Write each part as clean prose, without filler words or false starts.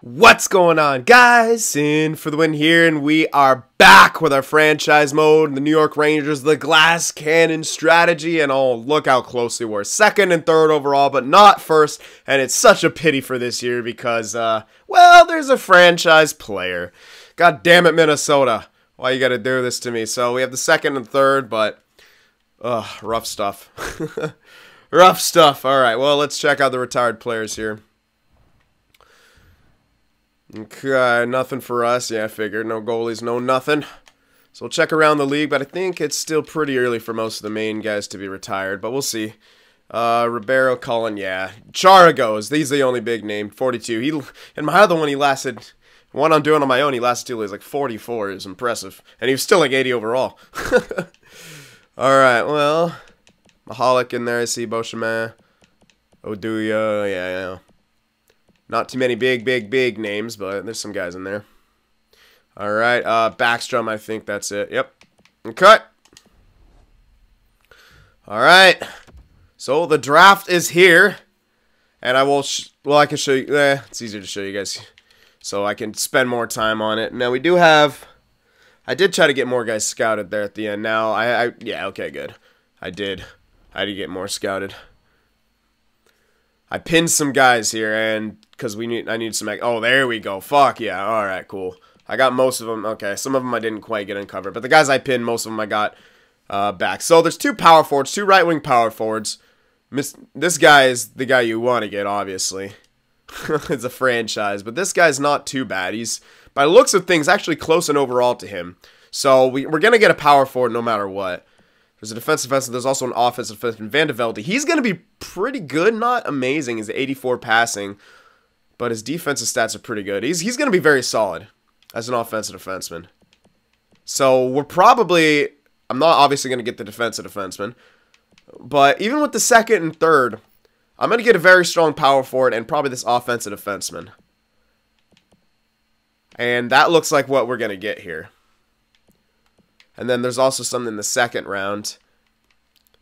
What's going on, guys? Cyn for the win here, and we are back with our franchise mode, the New York Rangers, the glass cannon strategy, and oh, look how closely we're second and third overall, but not first, and it's such a pity for this year because, well, there's a franchise player. God damn it, Minnesota. Why you gotta do this to me? So we have the second and third, but, rough stuff. Rough stuff. Alright, well, let's check out the retired players here. Okay, nothing for us. Yeah, I figured. No goalies, no nothing. So we'll check around the league, but I think it's still pretty early for most of the main guys to be retired, but we'll see. Ribeiro, Cullen, yeah. Chara goes. He's the only big name, 42. And my other one, he lasted, one I'm doing on my own, he lasted till he was like 44. It was impressive. And he was still like 80 overall. Alright, well, Mahalik in there, I see Beauchemin. Oduya, yeah. Not too many big names, but there's some guys in there. Alright, Backstrom, I think that's it. Yep. Okay. Alright. So, the draft is here. And I will, well, I can show you, it's easier to show you guys. So, I can spend more time on it. Now, we do have, I did try to get more guys scouted there at the end. Now, yeah, okay, good. I did get more scouted. I pinned some guys here, and because I need some. Oh, there we go. Fuck yeah. All right, cool. I got most of them. Okay, some of them I didn't quite get uncovered, but the guys I pinned, most of them I got back. So there's two power forwards, two right wing power forwards. This guy is the guy you want to get, obviously. It's a franchise, but this guy's not too bad. He's, by the looks of things, actually close and overall to him. So we're gonna get a power forward no matter what. There's a defensive defenseman. There's also an offensive defenseman, Van de Velde. He's going to be pretty good, not amazing. He's 84 passing, but his defensive stats are pretty good. He's going to be very solid as an offensive defenseman. So we're probably, I'm not obviously going to get the defensive defenseman, but even with the second and third, I'm going to get a very strong power forward and probably this offensive defenseman. And that looks like what we're going to get here. And then there's also some in the second round.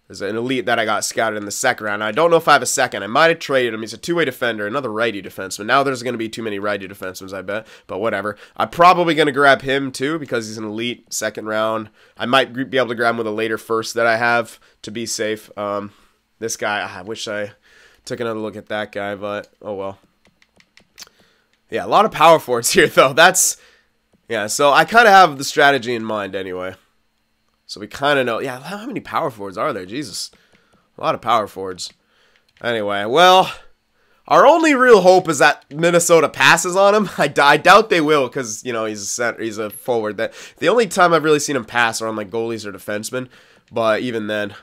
There's an elite that I got scouted in the second round. I don't know if I have a second. I might have traded him. He's a two-way defender, another righty defenseman. Now there's going to be too many righty defensemen, I bet. But whatever. I'm probably going to grab him too because he's an elite second round. I might be able to grab him with a later first that I have to be safe. This guy, I wish I took another look at that guy, but oh well. Yeah, a lot of power forwards here though. Yeah, so I kind of have the strategy in mind anyway. So we kind of know. Yeah, how many power forwards are there? Jesus. A lot of power forwards. Anyway, well, our only real hope is that Minnesota passes on him. I doubt they will because, you know, he's a forward. The only time I've really seen him pass are on, like, goalies or defensemen. But even then,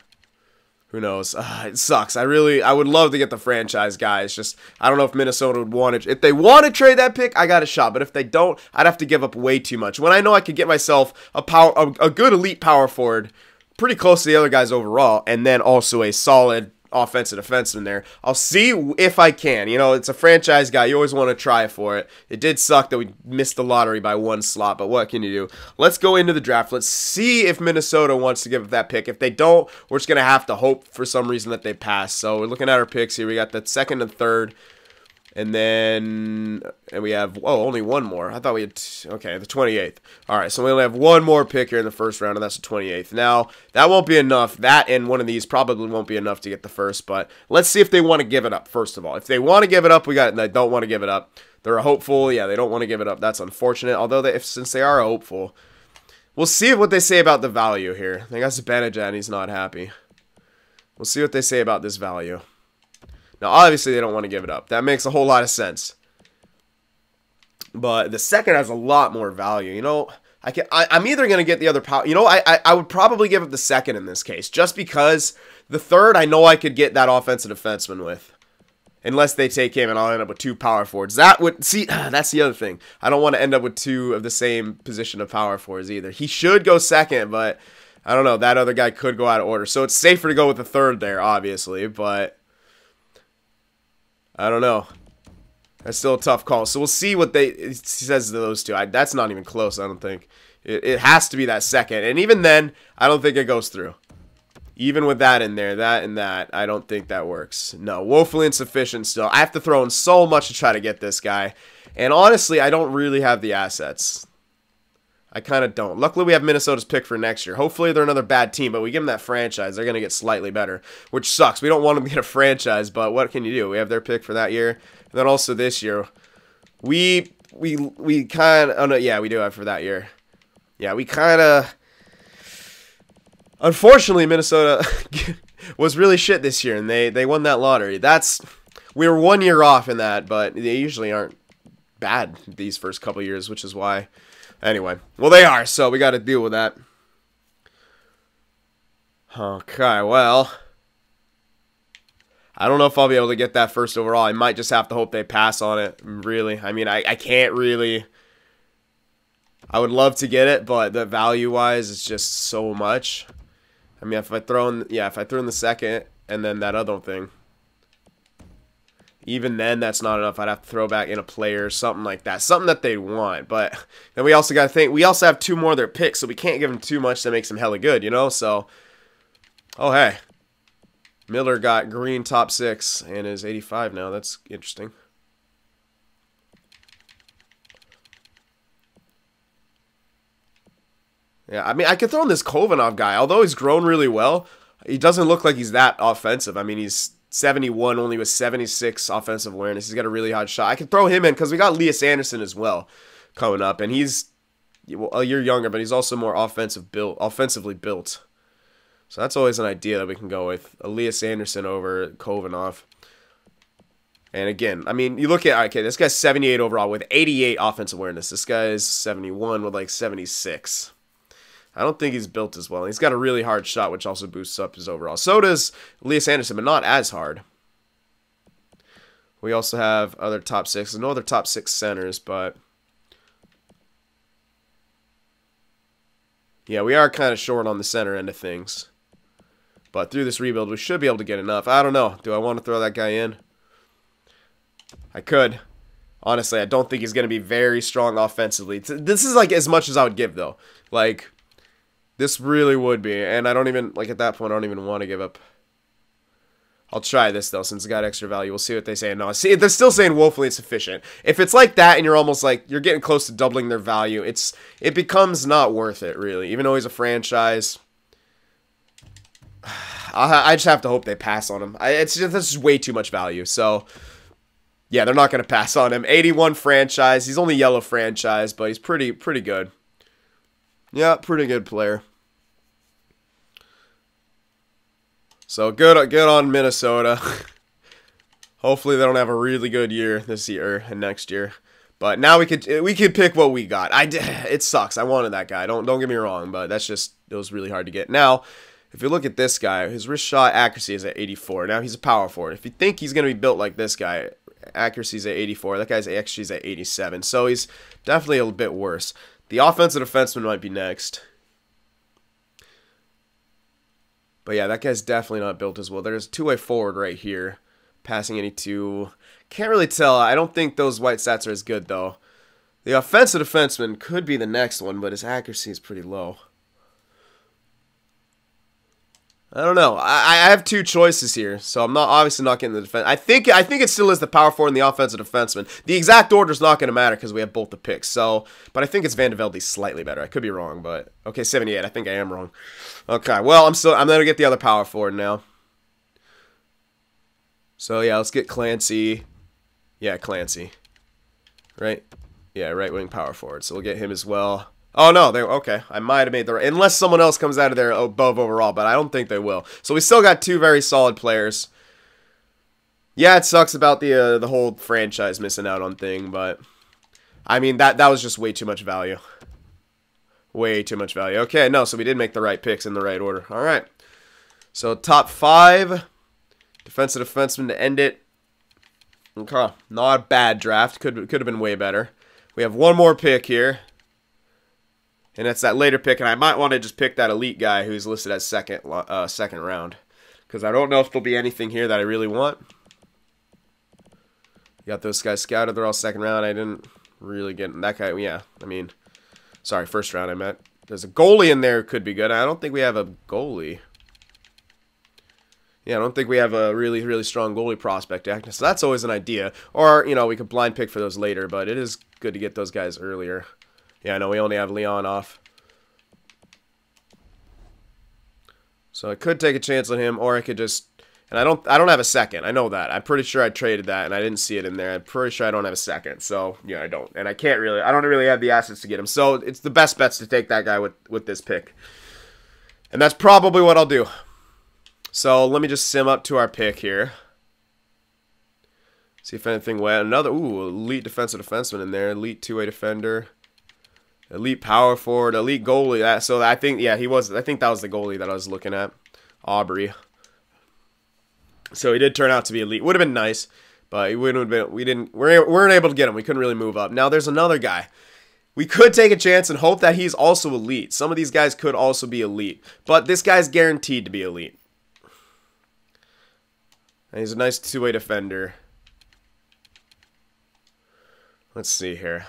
who knows? It sucks. I would love to get the franchise guy. It's just, I don't know if Minnesota would want it. If they want to trade that pick, I got a shot. But if they don't, I'd have to give up way too much. When I know I could get myself a good elite power forward, pretty close to the other guys overall, and then also a solid offensive defenseman there. I'll see if I can. You know, it's a franchise guy. You always want to try for it. It did suck that we missed the lottery by one slot, but what can you do? Let's go into the draft. Let's see if Minnesota wants to give up that pick. If they don't, we're just going to have to hope for some reason that they pass. So we're looking at our picks here. We got the second and third. And then we have, oh, only one more. I thought we had, okay, the 28th. All right, so we only have one more pick here in the first round, and that's the 28th. Now, that won't be enough. That and one of these probably won't be enough to get the first, but let's see if they want to give it up, first of all. If they want to give it up, we got it. They don't want to give it up. They're hopeful. Yeah, they don't want to give it up. That's unfortunate, although since they are hopeful. We'll see what they say about the value here. They got Zibanejad, and he's not happy. We'll see what they say about this value. Now, obviously, they don't want to give it up. That makes a whole lot of sense. But the second has a lot more value. You know, I'm either going to get the other power. You know, I would probably give up the second in this case. Just because the third, I know I could get that offensive defenseman with. Unless they take him and I'll end up with two power forwards. That would, see, that's the other thing. I don't want to end up with two of the same position of power forwards either. He should go second, but I don't know. That other guy could go out of order. So it's safer to go with the third there, obviously. But I don't know. That's still a tough call. So we'll see what he says to those two. That's not even close, I don't think. It has to be that second. And even then, I don't think it goes through. Even with that in there, that and that, I don't think that works. No, woefully insufficient still. I have to throw in so much to try to get this guy. And honestly, I don't really have the assets. I kind of don't. Luckily, we have Minnesota's pick for next year. Hopefully, they're another bad team, but we give them that franchise. They're going to get slightly better, which sucks. We don't want them to get a franchise, but what can you do? We have their pick for that year. And then also this year, we kind of... Oh, no, yeah, we do have for that year. Yeah, we kind of... Unfortunately, Minnesota was really shit this year, and they won that lottery. We were 1 year off in that, but they usually aren't bad these first couple years, which is why. Anyway, well, they are, so we got to deal with that. Okay, well, I don't know if I'll be able to get that first overall. I might just have to hope they pass on it, really. I mean, I can't really... I would love to get it, but the value-wise is just so much. I mean, if I throw in, if I threw in the second and then that other thing, even then that's not enough. I'd have to throw back in a player or something like that, something that they want. But then we also got to think, we also have 2 more of their picks, so we can't give them too much that makes them hella good, you know? So, oh hey, Miller got green top 6 and is 85 now. That's interesting. Yeah, I mean, I could throw in this Kovanov guy. Although he's grown really well, he doesn't look like he's that offensive. I mean, he's 71, only with 76 offensive awareness. He's got a really hot shot. I could throw him in because we got Elias Anderson as well coming up. And he's a year younger, but he's also more offensively built. So that's always an idea that we can go with. Elias Anderson over Kovanov. And again, I mean, you look at, okay, this guy's 78 overall with 88 offensive awareness. This guy is 71 with like 76. I don't think he's built as well. He's got a really hard shot, which also boosts up his overall. So does Elias Anderson, but not as hard. We also have other top 6. There's no other top 6 centers, but... yeah, we are kind of short on the center end of things. But through this rebuild, we should be able to get enough. I don't know. Do I want to throw that guy in? I could. Honestly, I don't think he's going to be very strong offensively. This is like as much as I would give, though. Like... this really would be, and I don't even, like at that point, I don't even want to give up. I'll try this, though, since it's got extra value. We'll see what they say. No, see, they're still saying woefully insufficient. If it's like that and you're almost like, you're getting close to doubling their value, it becomes not worth it, really. Even though he's a franchise, I just have to hope they pass on him. That's just way too much value, so... yeah, they're not going to pass on him. 81 franchise. He's only yellow franchise, but he's pretty good. Yeah, pretty good player. So good on Minnesota. Hopefully they don't have a really good year this year and next year. But now we could pick what we got. It sucks. I wanted that guy. Don't get me wrong, but it was really hard to get. Now, if you look at this guy, his wrist shot accuracy is at 84. Now he's a power forward. If you think he's going to be built like this guy, accuracy is at 84. That guy's XG is at 87. So he's definitely a bit worse. The offensive defenseman might be next. But yeah, that guy's definitely not built as well. There's a two-way forward right here. Passing 82. Can't really tell. I don't think those white stats are as good, though. The offensive defenseman could be the next one, but his accuracy is pretty low. I don't know. I have two choices here, so I'm obviously not getting the defense. I think it still is the power forward and the offensive defenseman. The exact order is not going to matter because we have both the picks. So, but I think it's Van de Velde slightly better. I could be wrong, but okay, 78. I think I am wrong. Okay, well I'm going to get the other power forward now. So yeah, let's get Clancy. Yeah, Clancy. Right? Yeah, right wing power forward. So we'll get him as well. Oh, no, okay. I might have made the right... unless someone else comes out of there above overall, but I don't think they will. So we still got two very solid players. Yeah, it sucks about the whole franchise missing out on thing, but... I mean, that was just way too much value. Way too much value. Okay, no, so we did make the right picks in the right order. All right. So top 5. Defensive defenseman to end it. Okay, not a bad draft. Could have been way better. We have one more pick here. And that's that later pick, and I might want to just pick that elite guy who's listed as second round. Because I don't know if there'll be anything here that I really want. Got those guys scouted. They're all second round. I didn't really get that guy. Yeah, I mean, sorry, first round I meant. There's a goalie in there who could be good. I don't think we have a goalie. Yeah, I don't think we have a really, really strong goalie prospect yet, so that's always an idea. Or, you know, we could blind pick for those later, but it is good to get those guys earlier. Yeah, no, we only have Leon off. So I could take a chance on him, or I could just... And I don't have a second. I know that. I'm pretty sure I traded that, and I didn't see it in there. I'm pretty sure I don't have a second. So, yeah, I don't. And I don't really have the assets to get him. So, it's the best bets to take that guy with this pick. And that's probably what I'll do. So, let me just sim up to our pick here. See if anything went. Another, elite defensive defenseman in there. Elite two-way defender. Elite power forward. Elite goalie. So, I think, yeah, I think that was the goalie that I was looking at. Aubrey. So, he did turn out to be elite. Would have been nice, but he wouldn't have been, we weren't able to get him. We couldn't really move up. Now, there's another guy. We could take a chance and hope that he's also elite. Some of these guys could also be elite. But this guy's guaranteed to be elite. And he's a nice two-way defender. Let's see here.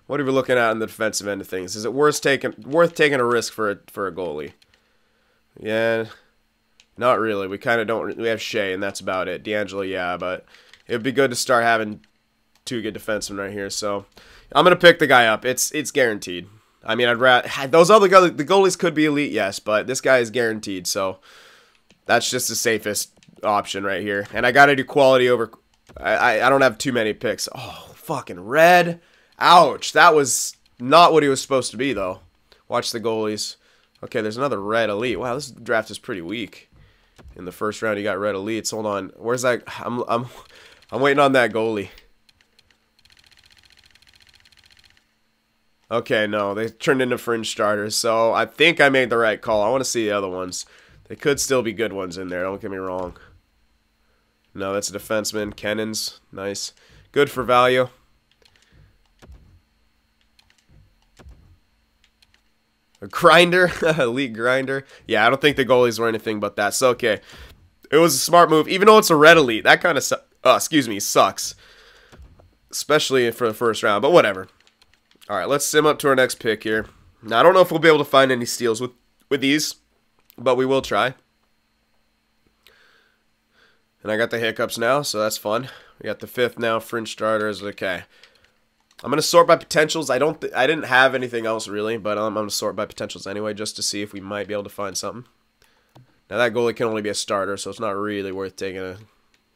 What are we looking at on the defensive end of things? Is it worth taking a risk for a goalie? Yeah, not really. We kind of don't. We have Shea, and that's about it. D'Angelo, yeah, but it would be good to start having two good defensemen right here. So I'm gonna pick the guy up. It's guaranteed. I mean, I'd rather those other guys. The goalies could be elite, yes, but this guy is guaranteed. So that's just the safest option right here. And I gotta do quality over. I don't have too many picks. Oh, fucking red. Ouch. That was not what he was supposed to be, though. Watch the goalies. Okay, there's another red elite. Wow, this draft is pretty weak. In the first round, you got red elites. Hold on. Where's that? I'm waiting on that goalie. Okay, no, they turned into fringe starters. So I think I made the right call. I want to see the other ones. They could still be good ones in there. Don't get me wrong. No, that's a defenseman. Kennan's. Nice. Good for value. A grinder. Elite grinder. Yeah, I don't think the goalies were anything but that. So, okay. It was a smart move. Even though it's a red elite, that kind of sucks. Especially for the first round. But whatever. Alright, let's sim up to our next pick here. Now, I don't know if we'll be able to find any steals with these. But we will try. And I got the hiccups now, so that's fun. We got the fifth now, fringe starters. Okay. I'm going to sort by potentials. I didn't have anything else really, but I'm going to sort by potentials anyway just to see if we might be able to find something. Now that goalie can only be a starter, so it's not really worth taking a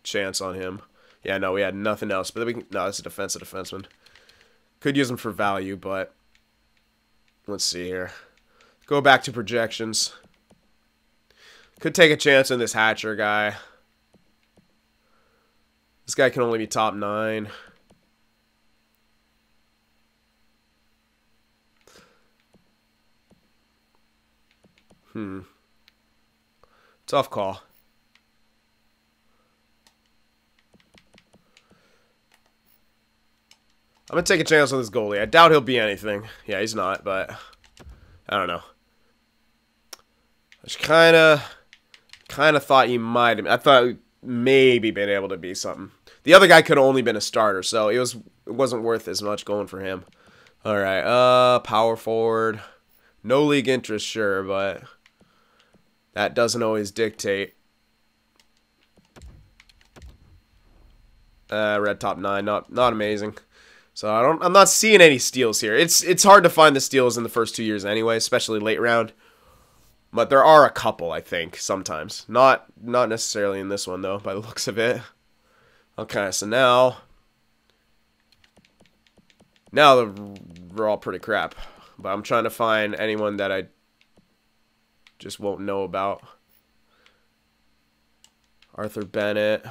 chance on him. Yeah, no, we had nothing else. But no, that's a defensive defenseman. Could use him for value, but let's see here. Go back to projections. Could take a chance on this Hatcher guy. This guy can only be top 9. Tough call. I'm going to take a chance on this goalie. I doubt he'll be anything. Yeah, he's not, but I don't know. I just kind of thought he might have. I thought maybe been able to be something. The other guy could have only been a starter, so it wasn't worth as much going for him. All right, power forward. No league interest, sure, but that doesn't always dictate. Red top 9, not amazing. So I'm not seeing any steals here. It's hard to find the steals in the first 2 years anyway, especially late round. But there are a couple, I think, sometimes. Not necessarily in this one though, by the looks of it. Okay, so now we're all pretty crap. But I'm trying to find anyone that I just won't know about. Arthur Bennett.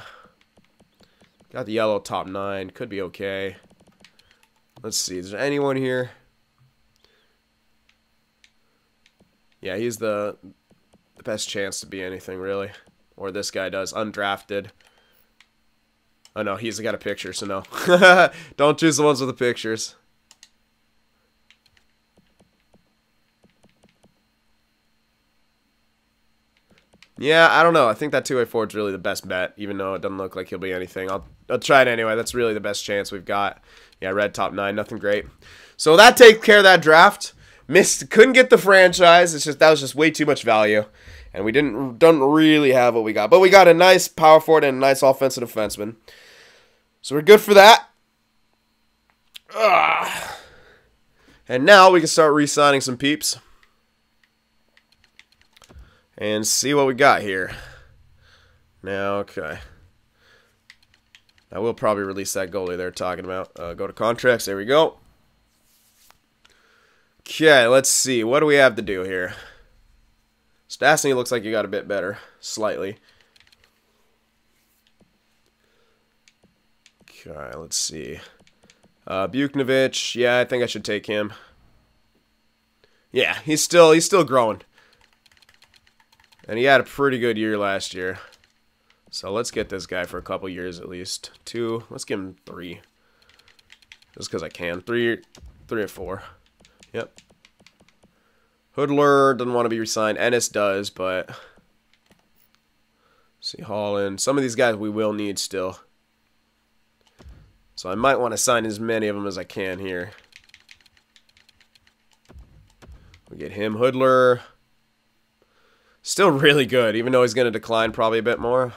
Got the yellow top 9. Could be okay. Let's see. Is there anyone here? Yeah, he's the best chance to be anything, really. Or this guy does. Undrafted. Oh, no. He's got a picture, so no. Don't choose the ones with the pictures. Yeah, I don't know. I think that two-way forward's really the best bet, even though it doesn't look like he'll be anything. I'll try it anyway. That's really the best chance we've got. Yeah, red top 9, nothing great. So that takes care of that draft. Couldn't get the franchise. That was just way too much value. And we don't really have what we got. But we got a nice power forward and a nice offensive defenseman. So we're good for that. And now we can start re-signing some peeps. And see what we got here. Now, okay. I will probably release that goalie they're talking about. Go to contracts. There we go. Okay, let's see. What do we have to do here? Stastny looks like he got a bit better. Slightly. Okay, let's see. Buknovich. Yeah, I think I should take him. Yeah, he's still growing. And he had a pretty good year last year. So let's get this guy for a couple years at least. 2. Let's give him 3. Just because I can. 3 or 4. Yep. Hoodler doesn't want to be re-signed. Ennis does, but... see, Holland. Some of these guys we will need still. So I might want to sign as many of them as I can here. We get him. Hoodler. Still really good, even though he's going to decline probably a bit more.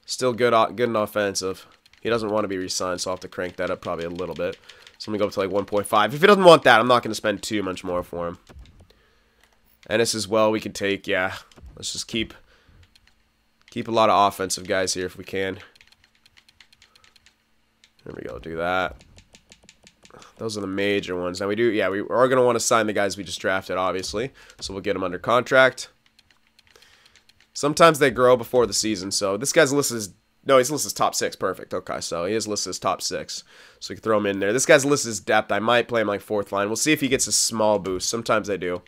Still good and offensive. He doesn't want to be re-signed, so I'll have to crank that up probably a little bit. So I'm going to go up to like 1.5. If he doesn't want that, I'm not going to spend too much more for him. Ennis as well, we can take, yeah. Let's just keep a lot of offensive guys here if we can. There we go, do that. Those are the major ones. Now we are going to want to sign the guys we just drafted, obviously. So we'll get them under contract. Sometimes they grow before the season, so this guy's listed as... no, he's listed as top 6. Perfect. Okay, so he is listed as top 6. So we can throw him in there. This guy's listed as depth. I might play him like 4th line. We'll see if he gets a small boost. Sometimes they do.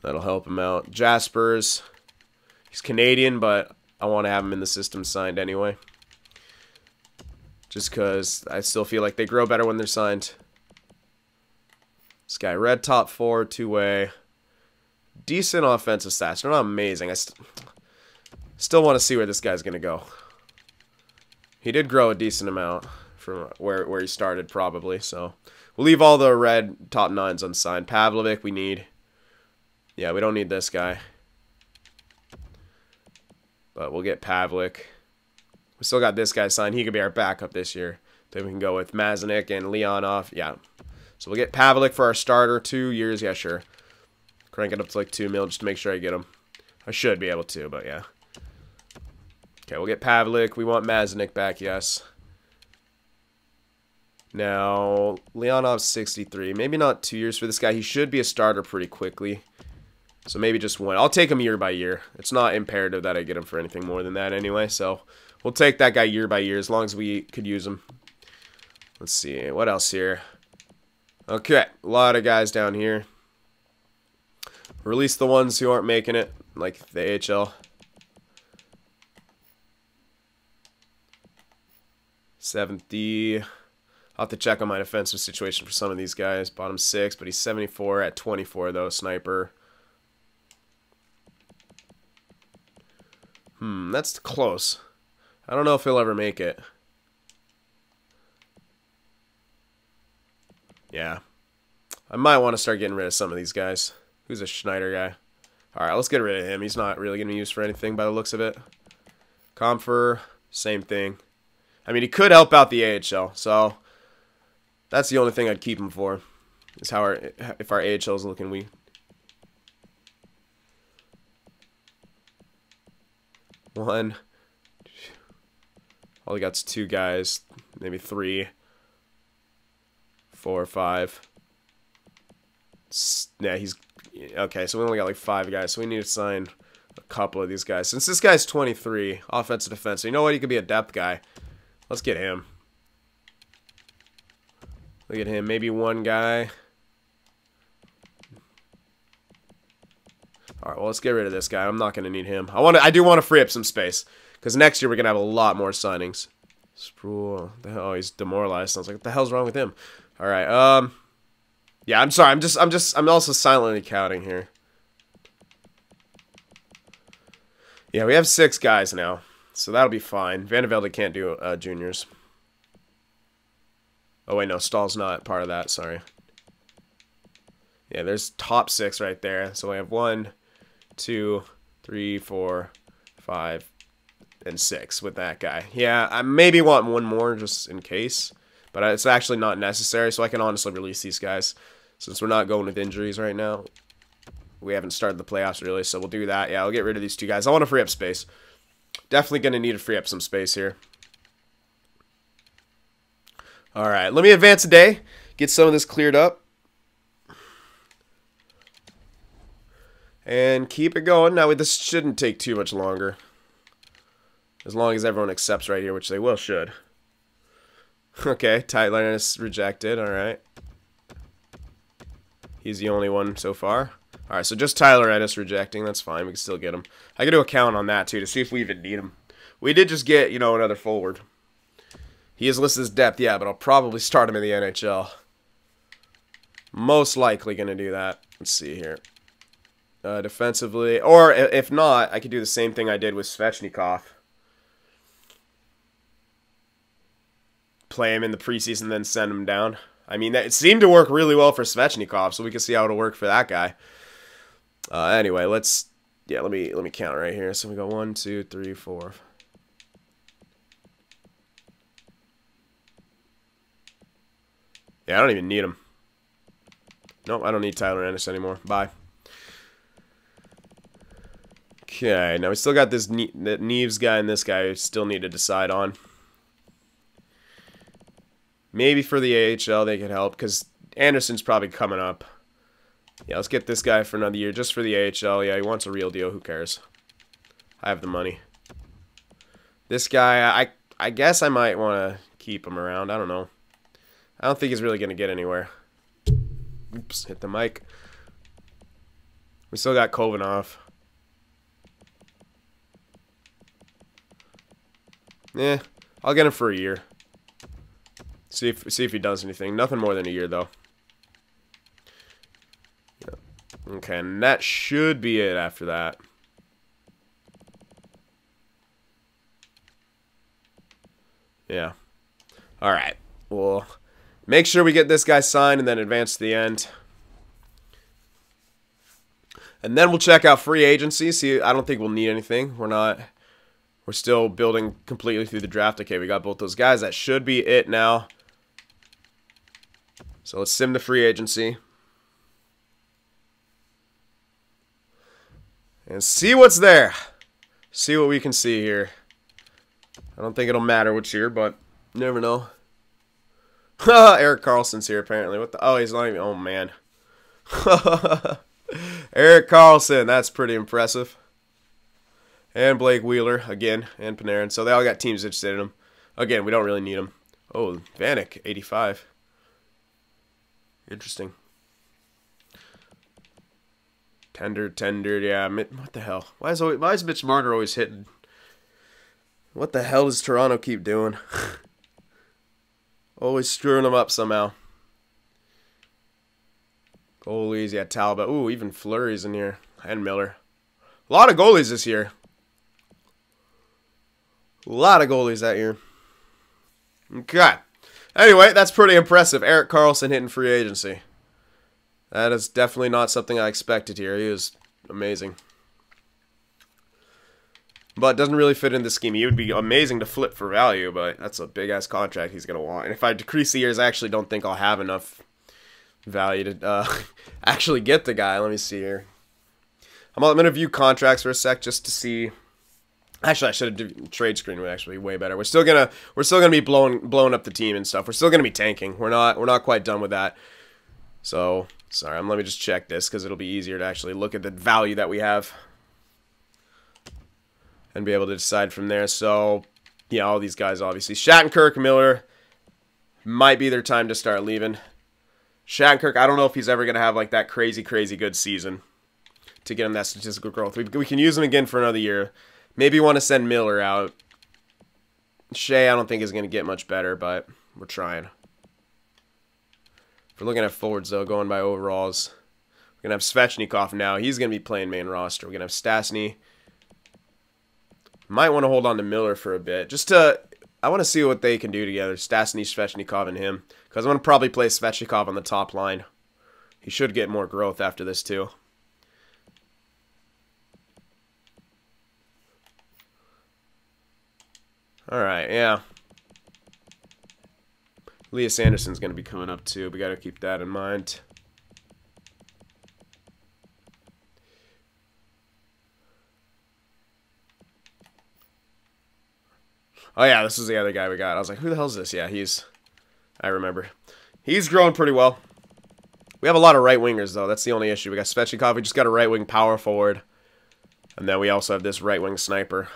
That'll help him out. Jaspers. He's Canadian, but I want to have him in the system signed anyway. Just because I still feel like they grow better when they're signed. This guy, red top 4, 2-way. Decent offensive stats. They're not amazing. I still want to see where this guy's going to go. He did grow a decent amount from where he started, probably. So we'll leave all the red top 9s unsigned. Pavlovic, we need. Yeah, we don't need this guy. But we'll get Pavlik. We still got this guy signed. He could be our backup this year. Then we can go with Mazanec and Leonov. Yeah. So we'll get Pavlik for our starter. 2 years. Yeah, sure. Crank it up to like 2 mil just to make sure I get him. I should be able to, but yeah. Okay, we'll get Pavlik. We want Mazanec back, yes. Now, Leonov's 63. Maybe not 2 years for this guy. He should be a starter pretty quickly. So maybe just 1. I'll take him year by year. It's not imperative that I get him for anything more than that anyway. So we'll take that guy year by year as long as we could use him. Let's see. What else here? Okay, a lot of guys down here. Release the ones who aren't making it, like the AHL. 70. I'll have to check on my defensive situation for some of these guys. Bottom 6, but he's 74 at 24, though, sniper. That's close. I don't know if he'll ever make it. Yeah. I might want to start getting rid of some of these guys. Who's a Schneider guy? Alright, let's get rid of him. He's not really going to be used for anything by the looks of it. Comfer, same thing. I mean, he could help out the AHL, so that's the only thing I'd keep him for, is how if our AHL is looking weak. One. All we got's 2 guys, maybe 3, 4, 5. Yeah, he's okay. So we only got like 5 guys, so we need to sign a couple of these guys. Since this guy's 23, offensive defense, so you know what? He could be a depth guy. Let's get him. Look at him. Maybe 1 guy. All right, well, let's get rid of this guy. I'm not going to need him. I do want to free up some space because next year we're going to have a lot more signings. Sproul. Oh, he's demoralized. I was like, what the hell's wrong with him? All right. Yeah, I'm sorry. I'm also silently counting here. Yeah, we have 6 guys now, so that'll be fine. Vandevelde can't do juniors. Oh wait, no, Stahl's not part of that. Sorry. Yeah, there's top 6 right there. So we have 1, 2, 3, 4, 5, and 6 with that guy. Yeah, I maybe want one more just in case, but it's actually not necessary, so I can honestly release these guys since we're not going with injuries right now. We haven't started the playoffs really, so we'll do that. Yeah, I'll get rid of these 2 guys. I want to free up space. Definitely going to need to free up some space here. All right, let me advance a day, get some of this cleared up, and keep it going. Now, this shouldn't take too much longer, as long as everyone accepts right here, which they will should. Okay, Tyler is rejected. All right. He's the only one so far. All right, so just Tyler Ennis rejecting. That's fine. We can still get him. I can do a count on that, too, to see if we even need him. We did just get, you know, another forward. He is listed as depth, yeah, but I'll probably start him in the NHL. Most likely going to do that. Let's see here. Defensively. Or, if not, I could do the same thing I did with Svechnikov. Play him in the preseason, then send him down. I mean, it seemed to work really well for Svechnikov, so we can see how it'll work for that guy. Anyway, let me count right here. So we go 1, 2, 3, 4. Yeah, I don't even need him. Nope, I don't need Tyler Ennis anymore. Bye. Okay, now we still got this Neves guy and this guy we still need to decide on. Maybe for the AHL they could help, because Anderson's probably coming up. Yeah, let's get this guy for another year, just for the AHL. Yeah, he wants a real deal. Who cares? I have the money. This guy, I guess I might want to keep him around. I don't know. I don't think he's really going to get anywhere. Oops, hit the mic. We still got Kovanov. Yeah, I'll get him for a year. See if he does anything. Nothing more than a year, though. Yeah. Okay, and that should be it after that. Yeah. All right. Well, make sure we get this guy signed and then advance to the end. And then we'll check out free agency. See, I don't think we'll need anything. We're still building completely through the draft. Okay, we got both those guys. That should be it now. So let's sim the free agency. And see what's there. See what we can see here. I don't think it'll matter which year, but you never know. Erik Karlsson's here apparently. What the? Oh, he's not even. Oh man. Erik Karlsson. That's pretty impressive. And Blake Wheeler again, and Panarin. So they all got teams interested in him. Again, we don't really need him. Oh, Vanek, 85. Interesting. Tender, yeah. What the hell? Why is Mitch Marner always hitting? What the hell does Toronto keep doing? Always screwing them up somehow. Goalies, yeah, Talbot. Ooh, even Fleury's in here. And Miller. A lot of goalies this year. A lot of goalies that year. Okay. Anyway, that's pretty impressive. Erik Karlsson hitting free agency. That is definitely not something I expected here. He is amazing. But doesn't really fit in the scheme. He would be amazing to flip for value, but that's a big-ass contract he's going to want. And if I decrease the years, I actually don't think I'll have enough value to actually get the guy. Let me see here. I'm going to view contracts for a sec just to see. Actually, I should have trade screen would actually be way better. We're still gonna be blowing up the team and stuff. We're still gonna be tanking. We're not quite done with that. So sorry, let me just check this because it'll be easier to actually look at the value that we have and be able to decide from there. So yeah, all these guys obviously. Shattenkirk, Miller might be their time to start leaving. Shattenkirk, I don't know if he's ever gonna have like that crazy good season to get him that statistical growth. We can use him again for another year. Maybe want to send Miller out. Shea, I don't think is going to get much better, but we're trying. If we're looking at forwards, though, going by overalls, we're going to have Svechnikov now. He's going to be playing main roster. We're going to have Stastny. Might want to hold on to Miller for a bit. I want to see what they can do together. Stastny, Svechnikov, and him. Because I'm going to probably play Svechnikov on the top line. He should get more growth after this, too. Alright, yeah. Elias Anderson's going to be coming up too. We got to keep that in mind. Oh yeah, this is the other guy we got. I was like, who the hell is this? Yeah, I remember. He's growing pretty well. We have a lot of right wingers though. That's the only issue. We got Svechnikov. We just got a right wing power forward. And then we also have this right wing sniper.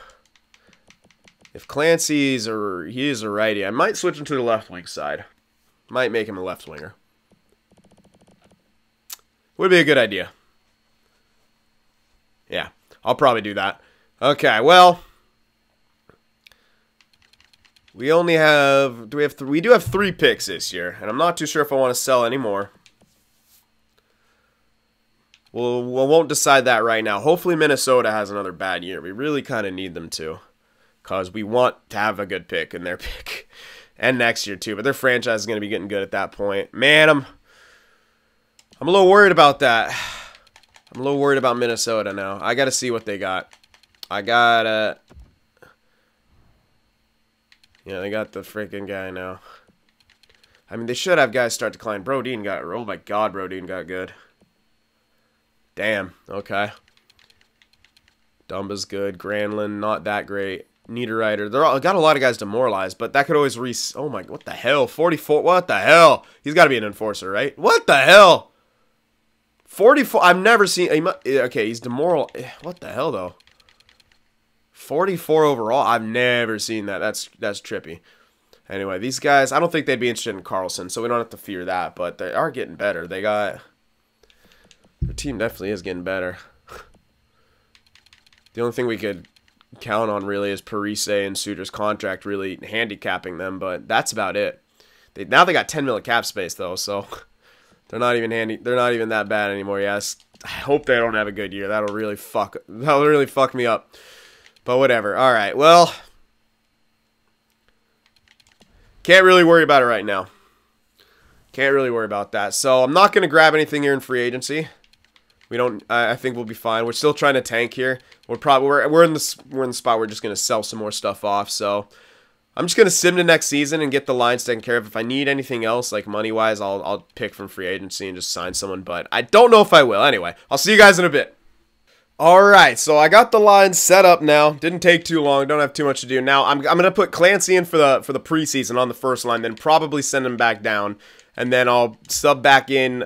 If he is a righty, I might switch him to the left wing side. Might make him a left winger. Would be a good idea. Yeah, I'll probably do that. Okay, well, we only have, we do have 3 picks this year, and I'm not too sure if I want to sell anymore. We won't decide that right now. Hopefully Minnesota has another bad year. We really kind of need them to, because we want to have a good pick in their pick. And next year too, but their franchise is going to be getting good at that point. Man, I'm a little worried about that. I'm a little worried about Minnesota now. I got to see what they got. They got the freaking guy now. I mean, they should have guys start declining. Brodin got, oh my god, Brodin got good. Damn, okay. Dumba's good. Granlund, not that great. Niederreiter. Got a lot of guys demoralized, but that could always oh my, what the hell? 44, what the hell? He's got to be an enforcer, right? What the hell? 44, I've never seen, okay, he's demoralized. What the hell, though? 44 overall, I've never seen that. That's trippy. Anyway, these guys, I don't think they'd be interested in Carlson, so we don't have to fear that, but they are getting better. Their team definitely is getting better. The only thing we could count on really is Parise and Suter's contract really handicapping them, but that's about it. Now they got 10 million cap space though, so they're not even that bad anymore. Yes, I hope they don't have a good year. That'll really fuck me up. But whatever. All right. Well, can't really worry about it right now. Can't really worry about that. So I'm not going to grab anything here in free agency. We don't. I think we'll be fine. We're still trying to tank here. We're in the spot. We're just gonna sell some more stuff off. So I'm just gonna sim to next season and get the lines taken care of. If I need anything else, like money wise, I'll pick from free agency and just sign someone. But I don't know if I will. Anyway, I'll see you guys in a bit. All right, so I got the lines set up now. Didn't take too long. Don't have too much to do now. I'm gonna put Clancy in for the preseason on the first line, then probably send him back down, and then I'll sub back in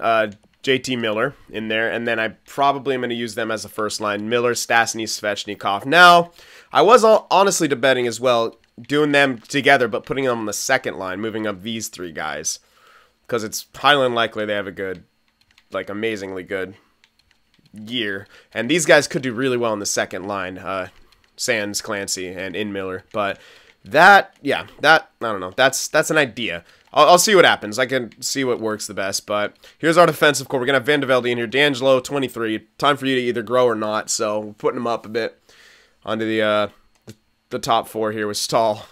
JT Miller in there, and then I probably am going to use them as a first line. Miller, Stastny, Svechnikov. Now, I was honestly debating as well doing them together, but putting them on the second line, moving up these 3 guys, because it's highly unlikely they have a good, like amazingly good year, and these guys could do really well in the second line, Sands, Clancy, and in Miller, but I don't know, that's an idea. I'll see what happens. I can see what works the best, but here's our defensive core. We're going to have Van de Velde in here. D'Angelo, 23. Time for you to either grow or not, so we're putting him up a bit onto the top 4 here with Stahl.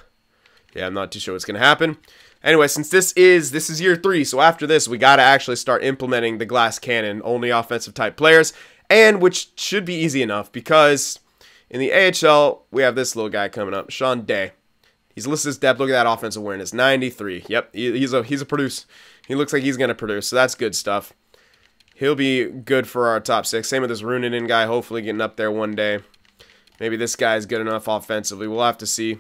Yeah, I'm not too sure what's going to happen. Anyway, since this is year 3, so after this, we got to actually start implementing the glass cannon, only offensive type players, and which should be easy enough because in the AHL, we have this little guy coming up, Sean Day. He's listed as depth. Look at that offensive awareness, 93. Yep, he's a produce. He looks like he's going to produce, so that's good stuff. He'll be good for our top 6. Same with this Runanen guy, hopefully getting up there one day. Maybe this guy's good enough offensively. We'll have to see.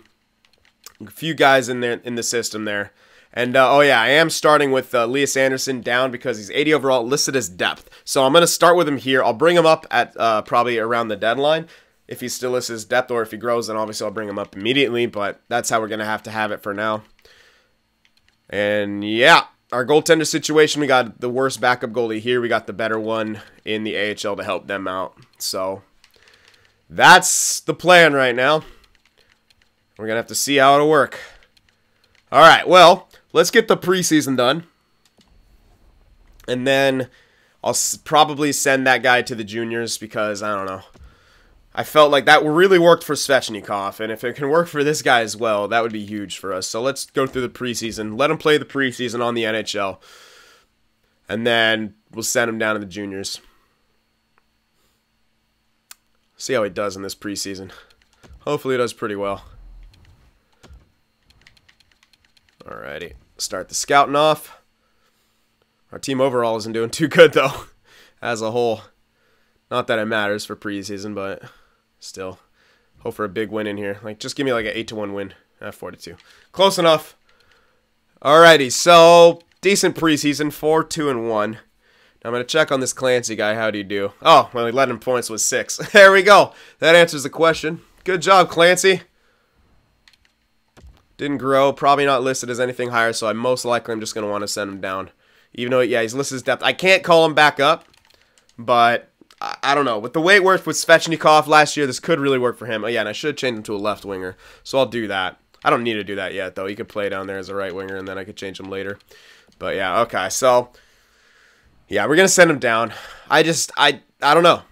A few guys in there in the system there. And, oh yeah, I am starting with Elias Anderson down because he's 80 overall, listed as depth. So I'm going to start with him here. I'll bring him up at probably around the deadline. If he still lists his depth, or if he grows, then obviously I'll bring him up immediately, but that's how we're going to have it for now. And yeah, our goaltender situation, we got the worst backup goalie here. We got the better one in the AHL to help them out. So that's the plan right now. We're going to have to see how it'll work. All right, well, let's get the preseason done. And then I'll probably send that guy to the juniors because, I don't know. I felt like that really worked for Svechnikov, and if it can work for this guy as well, that would be huge for us. So let's go through the preseason. Let him play the preseason on the NHL. And then we'll send him down to the juniors. See how he does in this preseason. Hopefully he does pretty well. Alrighty, start the scouting off. Our team overall isn't doing too good, though, as a whole. Not that it matters for preseason, but still. Hope for a big win in here. Like, just give me like an 8-1 win. 42. Close enough. Alrighty, so decent preseason, 4-2-1. Now I'm going to check on this Clancy guy. How do you do? Oh, well, he led in points was 6. There we go. That answers the question. Good job, Clancy. Didn't grow. Probably not listed as anything higher, so I most likely I'm just going to want to send him down. Even though, yeah, he's listed as depth. I can't call him back up, but I don't know. With the way it worked with Svechnikov last year, this could really work for him. Oh, yeah, and I should change him to a left winger, so I'll do that. I don't need to do that yet, though. He could play down there as a right winger, and then I could change him later. But, yeah, okay. So, yeah, we're going to send him down. I don't know.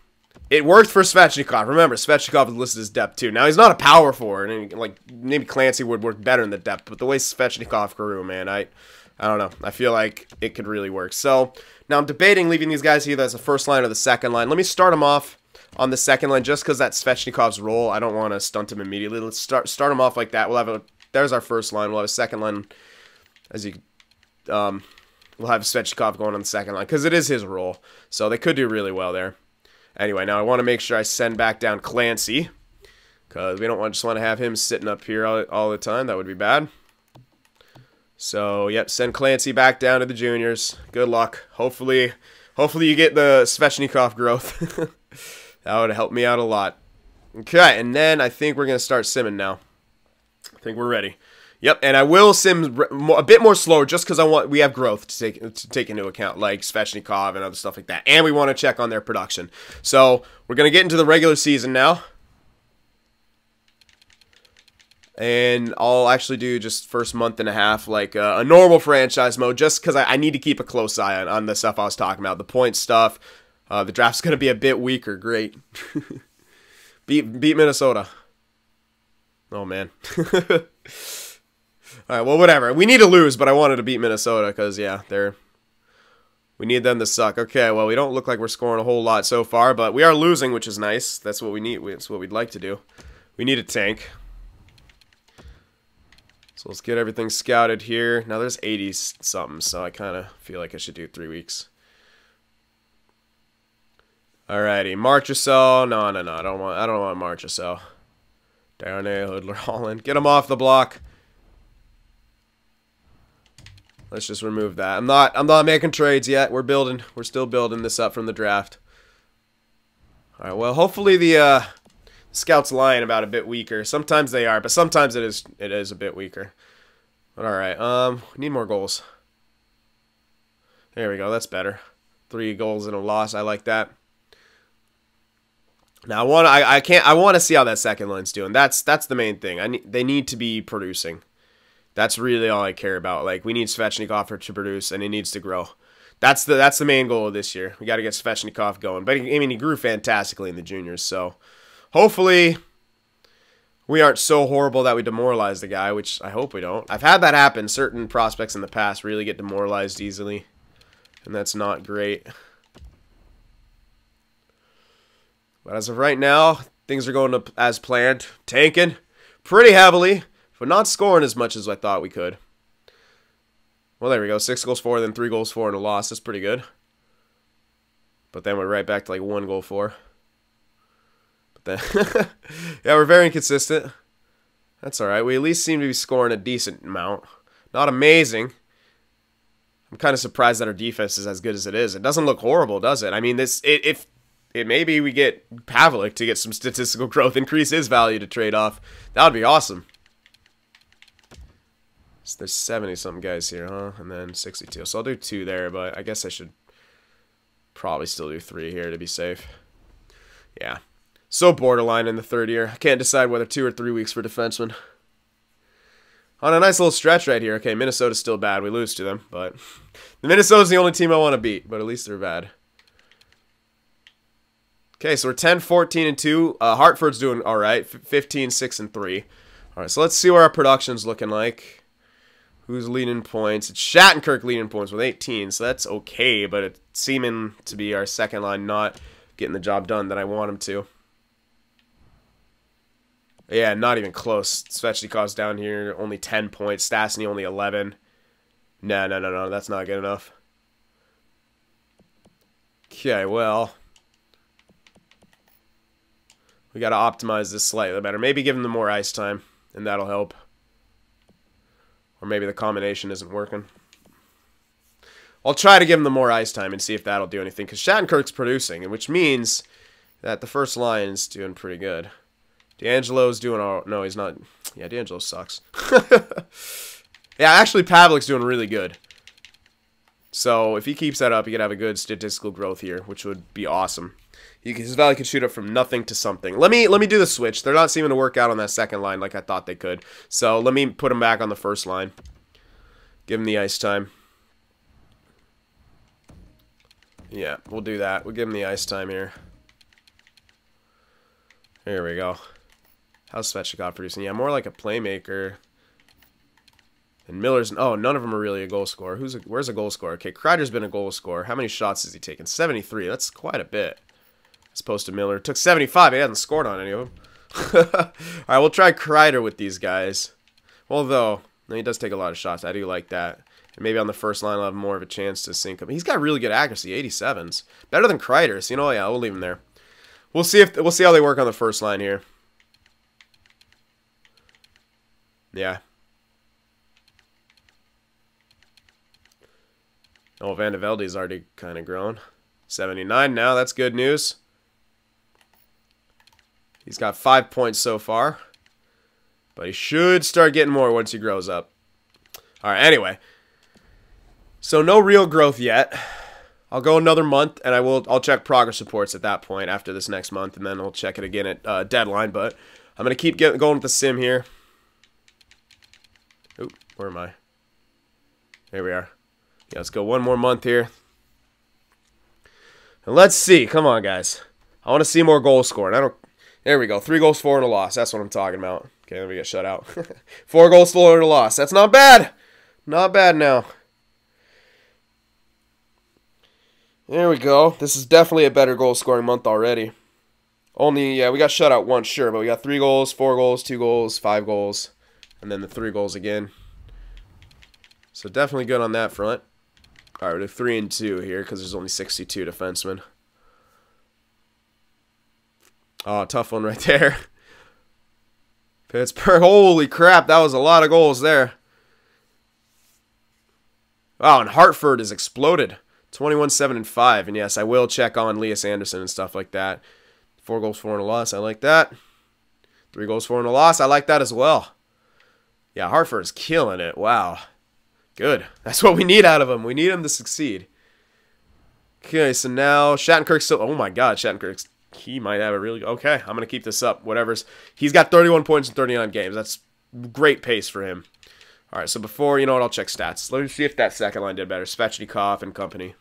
It worked for Svechnikov. Remember, Svechnikov is listed as depth, too. Now, he's not a power forward, and, like, maybe Clancy would work better in the depth. But the way Svechnikov grew, man, I don't know. I feel like it could really work. So, now I'm debating leaving these guys either as the first line or the second line. Let me start them off on the second line just because that's Svechnikov's role. I don't want to stunt him immediately. Let's start him off like that. There's our first line. We'll have a second line we'll have Svechnikov going on the second line because it is his role. So they could do really well there. Anyway, now I want to make sure I send back down Clancy because we don't just want to have him sitting up here all the time. That would be bad. So, yep, send Clancy back down to the juniors. Good luck. Hopefully you get the Svechnikov growth. That would help me out a lot. Okay, and then I think we're going to start simming now. I think we're ready. Yep, and I will sim a bit more slower just because we have growth to take into account, like Svechnikov and other stuff like that. And we want to check on their production. So, we're going to get into the regular season now. And I'll actually do just first month and a half like a normal franchise mode just because I need to keep a close eye on the stuff I was talking about. The point stuff. The draft's going to be a bit weaker. Great. beat Minnesota. Oh, man. All right, well, whatever. We need to lose, but I wanted to beat Minnesota because, yeah, we need them to suck. Okay, well, we don't look like we're scoring a whole lot so far, but we are losing, which is nice. That's what we need. That's what we'd like to do. We need a tank. So let's get everything scouted here. Now there's 80-something, so I kind of feel like I should do 3 weeks. Alrighty, Marchessault. No, I don't want Marchessault. Darnay, Hoodler, Holland. Get him off the block. Let's just remove that. I'm not making trades yet. We're still building this up from the draft. Alright, well, hopefully the scouts lying about a bit weaker. Sometimes they are, but sometimes it is a bit weaker. But alright, we need more goals. There we go, that's better. 3 goals and a loss. I like that. Now I want to see how that second line's doing. That's the main thing. They need to be producing. That's really all I care about. Like, we need Svechnikov to produce, and he needs to grow. That's the main goal of this year. We got to get Svechnikov going. But I mean, he grew fantastically in the juniors, so hopefully we aren't so horrible that we demoralize the guy, which I hope we don't. I've had that happen. Certain prospects in the past really get demoralized easily, and that's not great. But as of right now, things are going as planned. Tanking pretty heavily, but not scoring as much as I thought we could. Well, there we go. 6 goals for, then 3 goals for, and a loss. That's pretty good. But then we're right back to like 1 goal for. But then, yeah, we're very inconsistent. That's all right. We at least seem to be scoring a decent amount. Not amazing. I'm kind of surprised that our defense is as good as it is. It doesn't look horrible, does it? I mean, if maybe we get Pavlik to get some statistical growth, increase his value to trade off. That would be awesome. So there's 70-something guys here, huh? And then 62. So I'll do 2 there, but I guess I should probably still do 3 here to be safe. Yeah. So borderline in the third year. I can't decide whether 2 or 3 weeks for defensemen. On a nice little stretch right here. Okay, Minnesota's still bad. We lose to them, but Minnesota's the only team I want to beat, but at least they're bad. Okay, so we're 10-14-2. Hartford's doing all right. 15-6-3. All right, so let's see where our production's looking like. Who's leading points? It's Shattenkirk leading points with 18, so that's okay, but it's seeming to be our second line not getting the job done that I want him to. Yeah, not even close. Svechnikov's down here, only 10 points. Stastny only 11. No. That's not good enough. Okay, well. We got to optimize this slightly better. Maybe give him the more ice time, and that'll help. Or maybe the combination isn't working. I'll try to give him the more ice time and see if that'll do anything. Because Shattenkirk's producing, which means that the first line is doing pretty good. D'Angelo's doing all... No, he's not. Yeah, D'Angelo sucks. Yeah, actually, Pavelek's doing really good. So, if he keeps that up, he could have a good statistical growth here, which would be awesome. His value could shoot up from nothing to something. Let me do the switch. They're not seeming to work out on that second line like I thought they could. So, let me put him back on the first line. Give him the ice time. Yeah, we'll do that. We'll give him the ice time here. Here we go. How's Svechnikov producing? Yeah, more like a playmaker. And Miller's... Oh, none of them are really a goal scorer. Where's a goal scorer? Okay, Kreider's been a goal scorer. How many shots has he taken? 73. That's quite a bit. As opposed to Miller. It took 75. He hasn't scored on any of them. Alright, we'll try Kreider with these guys. Although, he does take a lot of shots. I do like that. And maybe on the first line I'll have more of a chance to sink him. He's got really good accuracy. 87s. Better than Kreider's. You know, yeah, we'll leave him there. We'll see how they work on the first line here. Yeah. Oh, Van de Velde's already kind of grown. 79 now. That's good news. He's got 5 points so far. But he should start getting more once he grows up. Alright, anyway. So no real growth yet. I'll go another month, and I'll check progress reports at that point after this next month, and then I'll check it again at deadline. But I'm going to keep going with the sim here. Oop, where am I? There we are. Yeah, let's go one more month here. And let's see. Come on, guys. I want to see more goals scored. There we go. 3 goals, 4 and a loss. That's what I'm talking about. Okay, then we get shut out. 4 goals, 4 and a loss. That's not bad. Not bad now. There we go. This is definitely a better goal scoring month already. Only, yeah, we got shut out once, sure, but we got 3 goals, 4 goals, 2 goals, 5 goals, and then the 3 goals again. So definitely good on that front. All right, we're 3 and 2 here because there's only 62 defensemen. Oh, tough one right there. Pittsburgh, holy crap, that was a lot of goals there. Wow, and Hartford has exploded. 21-7 and 5, and yes, I will check on Elias Anderson and stuff like that. 4 goals, 4 and a loss, I like that. 3 goals, 4 and a loss, I like that as well. Yeah, Hartford is killing it. Wow. Good. That's what we need out of him. We need him to succeed. Okay, so now Shattenkirk's still... Oh my god, Shattenkirk's... He might have a really... Okay, I'm going to keep this up. Whatever's... He's got 31 points in 39 games. That's great pace for him. Alright, so before... You know what? I'll check stats. Let me see if that second line did better. Svechnikov and company.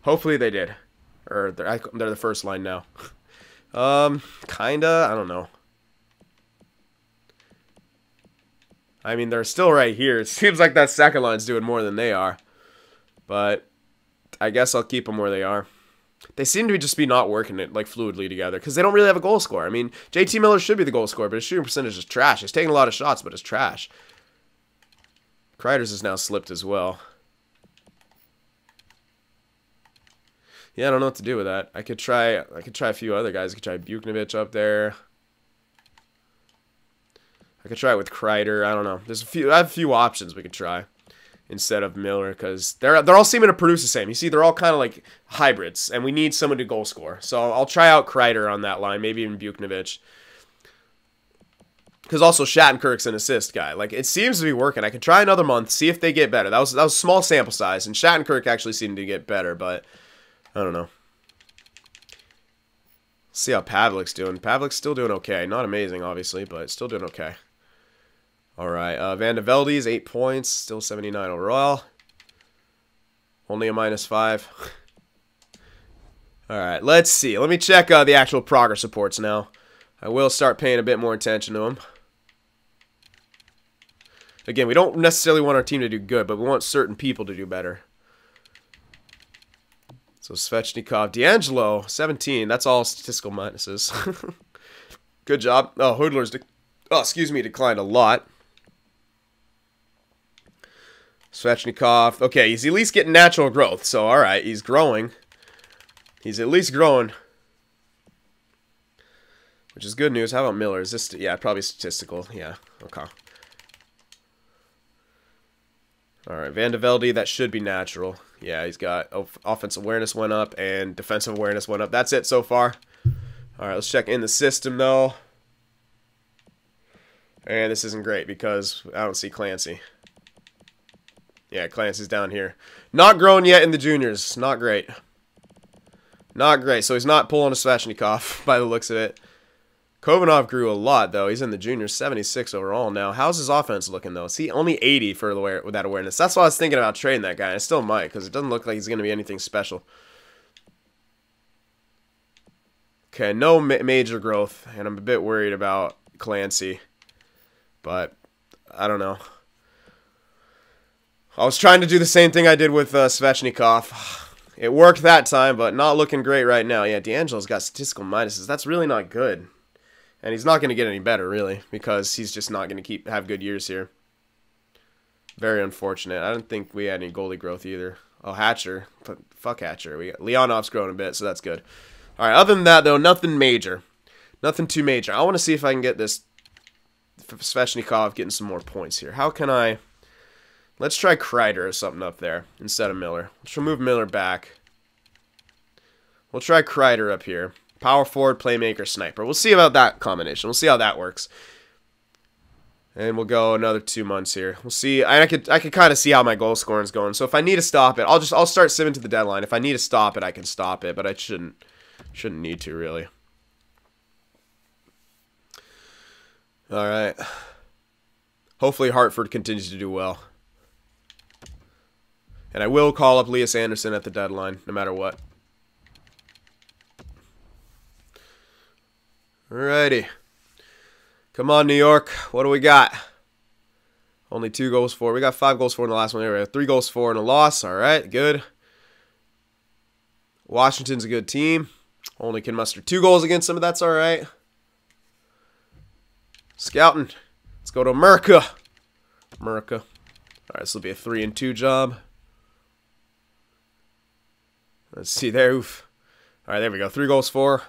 Hopefully they did. Or they're the first line now. Kinda. I don't know. I mean, they're still right here. It seems like that second line's doing more than they are. But I guess I'll keep them where they are. They seem to just be not working it like fluidly together because they don't really have a goal scorer. I mean, JT Miller should be the goal scorer, but his shooting percentage is trash. He's taking a lot of shots, but it's trash. Kreider's has now slipped as well. Yeah, I don't know what to do with that. I could try a few other guys. I could try Buchnovich up there. I could try it with Kreider. I don't know. I have a few options we could try instead of Miller because they're all seeming to produce the same. You see, they're all kind of like hybrids, and we need someone to goal score. So I'll try out Kreider on that line, maybe even Buchnovich. Because also Shattenkirk's an assist guy. Like, it seems to be working. I could try another month, see if they get better. That was a small sample size, and Shattenkirk actually seemed to get better, but I don't know. See how Pavelek's doing. Pavelek's still doing okay. Not amazing, obviously, but still doing okay. Alright, Van de Velde's 8 points, still 79 overall. Only a -5. Alright, let's see. Let me check the actual progress reports now. I will start paying a bit more attention to them. Again, we don't necessarily want our team to do good, but we want certain people to do better. So Svechnikov, D'Angelo, 17. That's all statistical minuses. Good job. Oh, Hoodler's oh, excuse me, declined a lot. Svechnikov. Okay, he's at least getting natural growth. So, all right, he's growing. He's at least growing. Which is good news. How about Miller? Is this... Yeah, probably statistical. Yeah, okay. All right, Van de Velde, that should be natural. Yeah, he's got... offensive awareness went up and defensive awareness went up. That's it so far. All right, let's check in the system, though. And this isn't great because I don't see Clancy. Yeah, Clancy's down here. Not growing yet in the juniors. Not great. Not great. So he's not pulling a Svechnikov by the looks of it. Kovanov grew a lot, though. He's in the juniors, 76 overall now. How's his offense looking, though? See, only 80 for with that awareness. That's why I was thinking about trading that guy. I still might, because it doesn't look like he's going to be anything special. Okay, no major growth, and I'm a bit worried about Clancy. But, I don't know. I was trying to do the same thing I did with Svechnikov. It worked that time, but not looking great right now. Yeah, D'Angelo's got statistical minuses. That's really not good. And he's not going to get any better, really, because he's just not going to have good years here. Very unfortunate. I don't think we had any goalie growth either. Oh, Hatcher. Fuck Hatcher. Leonov's grown a bit, so that's good. All right, other than that, though, nothing major. Nothing too major. I want to see if I can get this Svechnikov getting some more points here. How can I... Let's try Kreider or something up there instead of Miller. Let's remove Miller back. We'll try Kreider up here. Power forward, playmaker, sniper. We'll see about that combination. We'll see how that works. And we'll go another 2 months here. We'll see. I could kind of see how my goal scoring is going. So if I need to stop it, I'll start simming to the deadline. If I need to stop it, I can stop it, but I shouldn't need to really. All right. Hopefully Hartford continues to do well. And I will call up Elias Anderson at the deadline, no matter what. Alrighty. Come on, New York. What do we got? Only 2 goals for. We got 5 goals for in the last one. Anyway, 3 goals for and a loss. Alright, good. Washington's a good team. Only can muster 2 goals against them, but that's alright. Scouting. Let's go to America. America. Alright, this will be a 3-2 job. Let's see there. Oof. Alright, there we go. 3 goals for.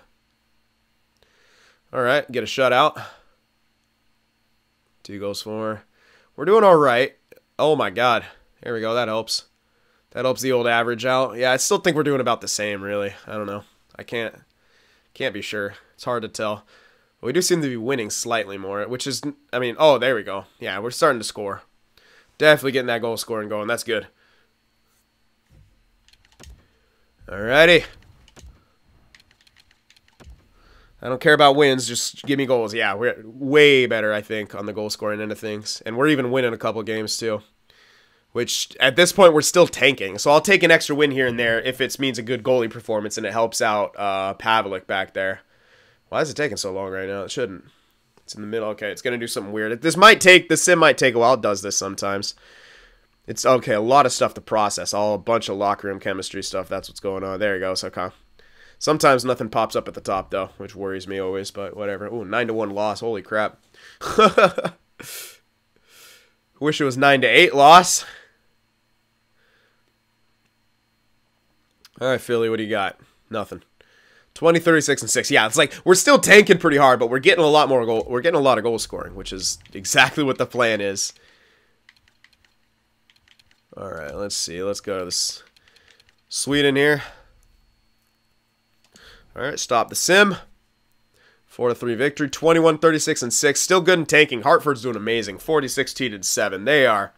Alright, get a shutout. 2 goals for. We're doing alright. Oh my god. There we go. That helps. That helps the old average out. Yeah, I still think we're doing about the same, really. I don't know. I can't be sure. It's hard to tell. But we do seem to be winning slightly more, which is, I mean, oh, there we go. Yeah, we're starting to score. Definitely getting that goal scoring going. That's good. Alrighty. I don't care about wins, just give me goals. Yeah, we're way better, I think, on the goal scoring end of things. And we're even winning a couple games, too. Which, at this point, we're still tanking. So I'll take an extra win here and there if it means a good goalie performance and it helps out Pavelik back there. Why is it taking so long right now? It shouldn't. It's in the middle. Okay, it's going to do something weird. The sim might take a while. It does this sometimes. It's, okay, a lot of stuff to process. A bunch of locker room chemistry stuff. That's what's going on. There you go. So, okay. Sometimes nothing pops up at the top, though, which worries me always, but whatever. Ooh, 9-1 loss. Holy crap. Wish it was 9-8 loss. All right, Philly, what do you got? Nothing. 20, 36, and 6. Yeah, it's like we're still tanking pretty hard, but we're getting a lot more goal. We're getting a lot of goal scoring, which is exactly what the plan is. All right, let's see. Let's go to this Sweden here. All right, stop the sim. 4-3 victory. 21, 36, and 6. Still good in tanking. Hartford's doing amazing. 40-16-7. They are.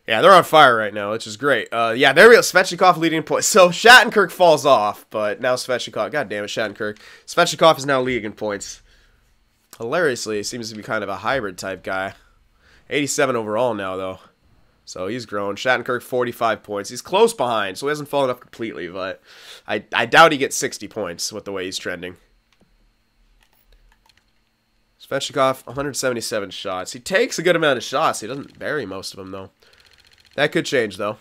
Yeah, they're on fire right now, which is great. Yeah, there we go. Svechnikov leading points. So Shattenkirk falls off, but now Svechnikov. God damn it, Shattenkirk. Svechnikov is now leading points. Hilariously, he seems to be kind of a hybrid type guy. 87 overall now, though. So he's grown. Shattenkirk, 45 points. He's close behind, so he hasn't fallen off completely, but I doubt he gets 60 points with the way he's trending. Svechnikov, 177 shots. He takes a good amount of shots. He doesn't bury most of them, though. That could change, though.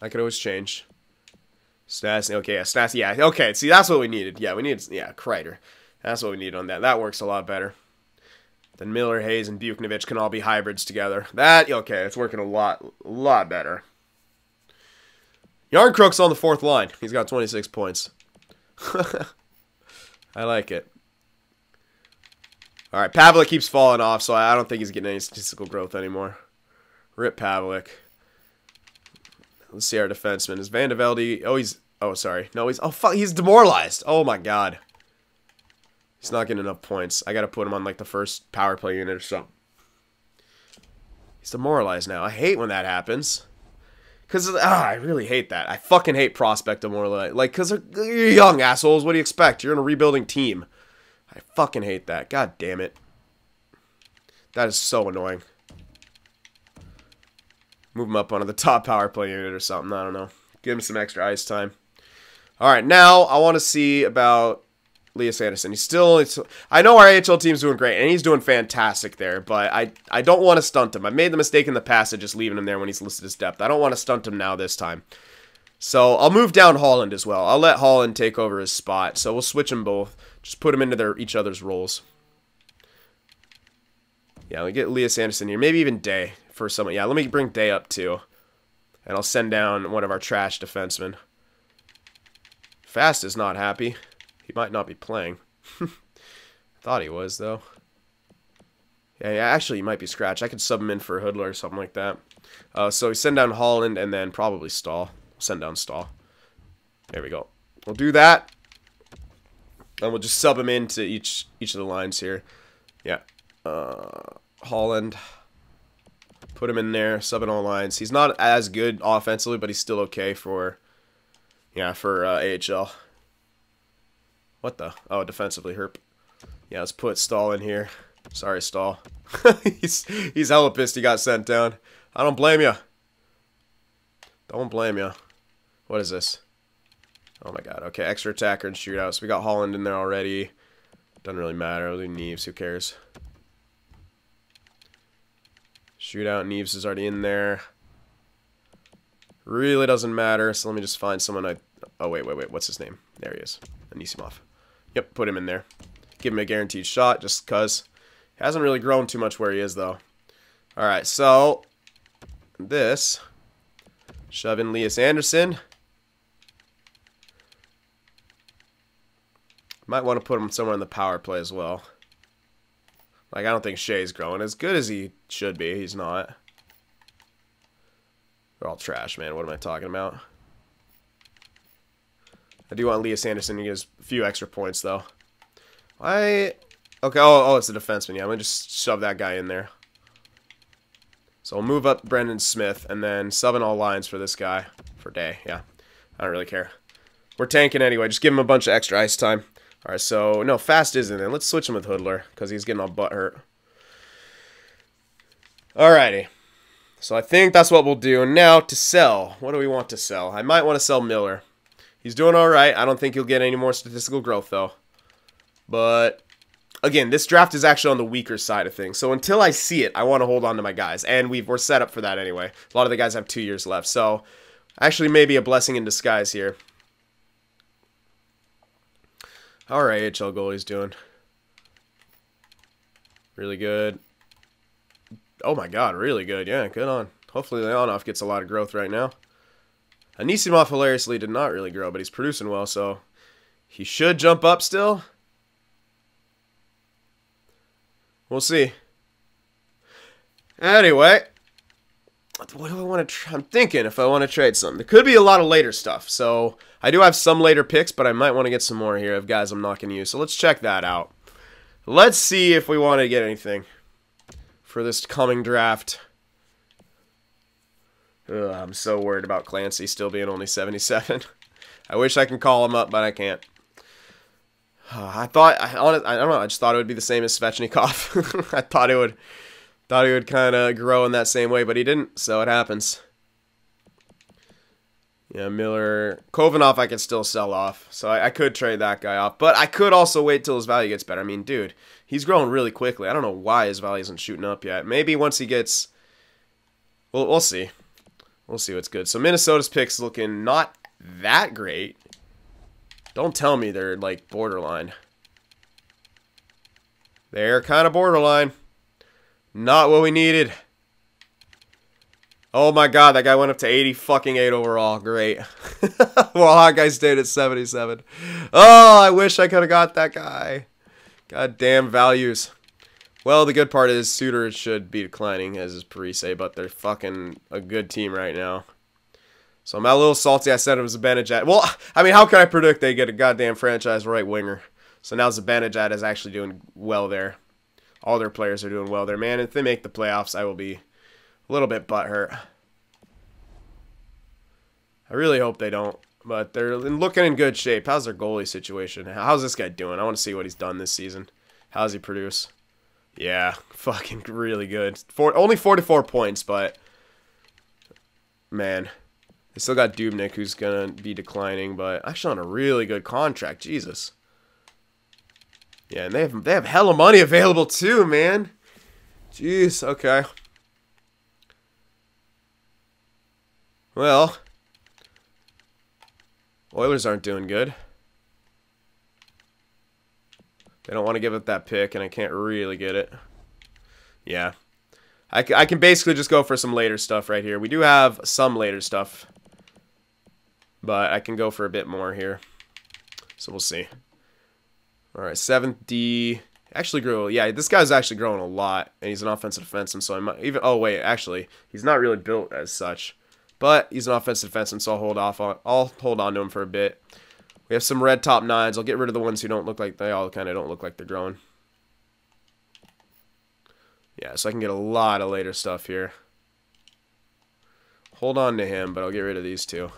That could always change. Stasny, okay, yeah, Stasny, yeah, okay, see, that's what we needed. Yeah, we needed, yeah, Kreider. That's what we need on that. That works a lot better. Then Miller, Hayes, and Buchnovich can all be hybrids together. Okay, it's working a lot better. Yarncrook's on the 4th line. He's got 26 points. I like it. All right, Pavlik keeps falling off, so I don't think he's getting any statistical growth anymore. Rip Pavlik. Let's see our defenseman. Is Van de Velde... Oh, sorry. No, he's demoralized. Oh, my God. He's not getting enough points. I got to put him on, like, the first power play unit or something. He's demoralized now. I hate when that happens. Because, I really hate that. I fucking hate prospect demoralized. Like, because you're young, assholes. What do you expect? You're in a rebuilding team. I fucking hate that. God damn it. That is so annoying. Move him up onto the top power play unit or something. I don't know. Give him some extra ice time. Alright, now I want to see about Elias Anderson. He's still... I know our AHL team's doing great, and he's doing fantastic there, but I don't want to stunt him. I made the mistake in the past of just leaving him there when he's listed as depth. I don't want to stunt him now this time. So I'll move down Holland as well. I'll let Holland take over his spot. So we'll switch them both. Just put them into each other's roles. Yeah, we get Elias Anderson here. Maybe even Day for someone. Yeah, let me bring Day up too. And I'll send down one of our trash defensemen. Fast is not happy. He might not be playing. Thought he was, though. Yeah, actually, he might be scratched. I could sub him in for Hoodler or something like that. So we send down Holland and then probably Stahl. Send down Stahl. There we go. We'll do that. And we'll just sub him into each of the lines here. Yeah. Holland. Put him in there. Sub in all lines. He's not as good offensively, but he's still okay for... Yeah, for AHL. What the? Oh, defensively, herp. Yeah, let's put Stahl in here. Sorry, Stahl. he's hella pissed he got sent down. I don't blame you. Don't blame you. What is this? Oh my god. Okay, extra attacker and shootout. So we got Holland in there already. Doesn't really matter. I'll do Neves. Who cares? Shootout. Neves is already in there. Really doesn't matter. So let me just find someone Oh, wait. What's his name? There he is. Anisimov. Yep, put him in there. Give him a guaranteed shot just because. Hasn't really grown too much where he is, though. Alright, so this. Shove in Elias Anderson. Might want to put him somewhere in the power play as well. Like, I don't think Shea's growing as good as he should be. He's not. They're all trash, man. What am I talking about? I do want Elias Anderson to get a few extra points, though. Why? Okay, oh, it's a defenseman. Yeah, I'm going to just shove that guy in there. So we'll move up Brendan Smith and then sub in all lines for this guy for Day. Yeah, I don't really care. We're tanking anyway. Just give him a bunch of extra ice time. All right, so, no, Fast isn't in. Let's switch him with Hoodler because he's getting all butt hurt. Alrighty. So I think that's what we'll do. Now, to sell. What do we want to sell? I might want to sell Miller. He's doing alright. I don't think he'll get any more statistical growth, though. But, again, this draft is actually on the weaker side of things. So until I see it, I want to hold on to my guys. And we're set up for that anyway. A lot of the guys have 2 years left. So, actually maybe a blessing in disguise here. How are AHL goalies doing? Really good. Oh my god, really good. Yeah, good on. Hopefully Leonov gets a lot of growth right now. Anisimov hilariously did not really grow, but he's producing well, so he should jump up still. We'll see. Anyway, what do I want to I'm thinking if I want to trade something. There could be a lot of later stuff, so I do have some later picks, but I might want to get some more here of guys I'm not going to use. So let's check that out. Let's see if we want to get anything for this coming draft. Ugh, I'm so worried about Clancy still being only 77. I wish I can call him up, but I can't. I don't know. I just thought it would be the same as Svechnikov. I thought he would kind of grow in that same way, but he didn't. So it happens. Yeah, Miller, Kovanov, I could still sell off, so I could trade that guy off. But I could also wait till his value gets better. I mean, dude, he's growing really quickly. I don't know why his value isn't shooting up yet. Maybe once he gets, well, we'll see. We'll see what's good. So Minnesota's picks looking not that great. Don't tell me they're, like, borderline. They're kind of borderline. Not what we needed. Oh my god, that guy went up to 80 fucking 8 overall. Great. Well, our guy stayed at 77. Oh, I wish I could have got that guy. God damn values. Well, the good part is Suter should be declining as his Parise, but they're fucking a good team right now. So I'm a little salty I said it was Zibanejad. Well, I mean, how can I predict they get a goddamn franchise right winger? So now Zibanejad is actually doing well there. All their players are doing well there. Man, if they make the playoffs, I will be a little bit butthurt. I really hope they don't, but they're looking in good shape. How's their goalie situation? How's this guy doing? I want to see what he's done this season. How's he produce? Yeah, fucking really good. Only 44 points, but man, they still got Dubnyk, who's gonna be declining, but actually on a really good contract. Jesus. Yeah, and they have hella money available too, man. Jeez. Okay. Well, Oilers aren't doing good. They don't want to give up that pick, and I can't really get it. Yeah. I can basically just go for some later stuff right here. We do have some later stuff, but I can go for a bit more here. So we'll see. All right, 7th D. Actually grew. Yeah, this guy's actually growing a lot, and he's an offensive defenseman, so I might even... Oh, wait, actually, he's not really built as such. But he's an offensive defenseman, so I'll hold on to him for a bit. We have some red top 9s. I'll get rid of the ones who don't look like... They all kind of don't look like they're growing. Yeah, so I can get a lot of later stuff here. Hold on to him, but I'll get rid of these two.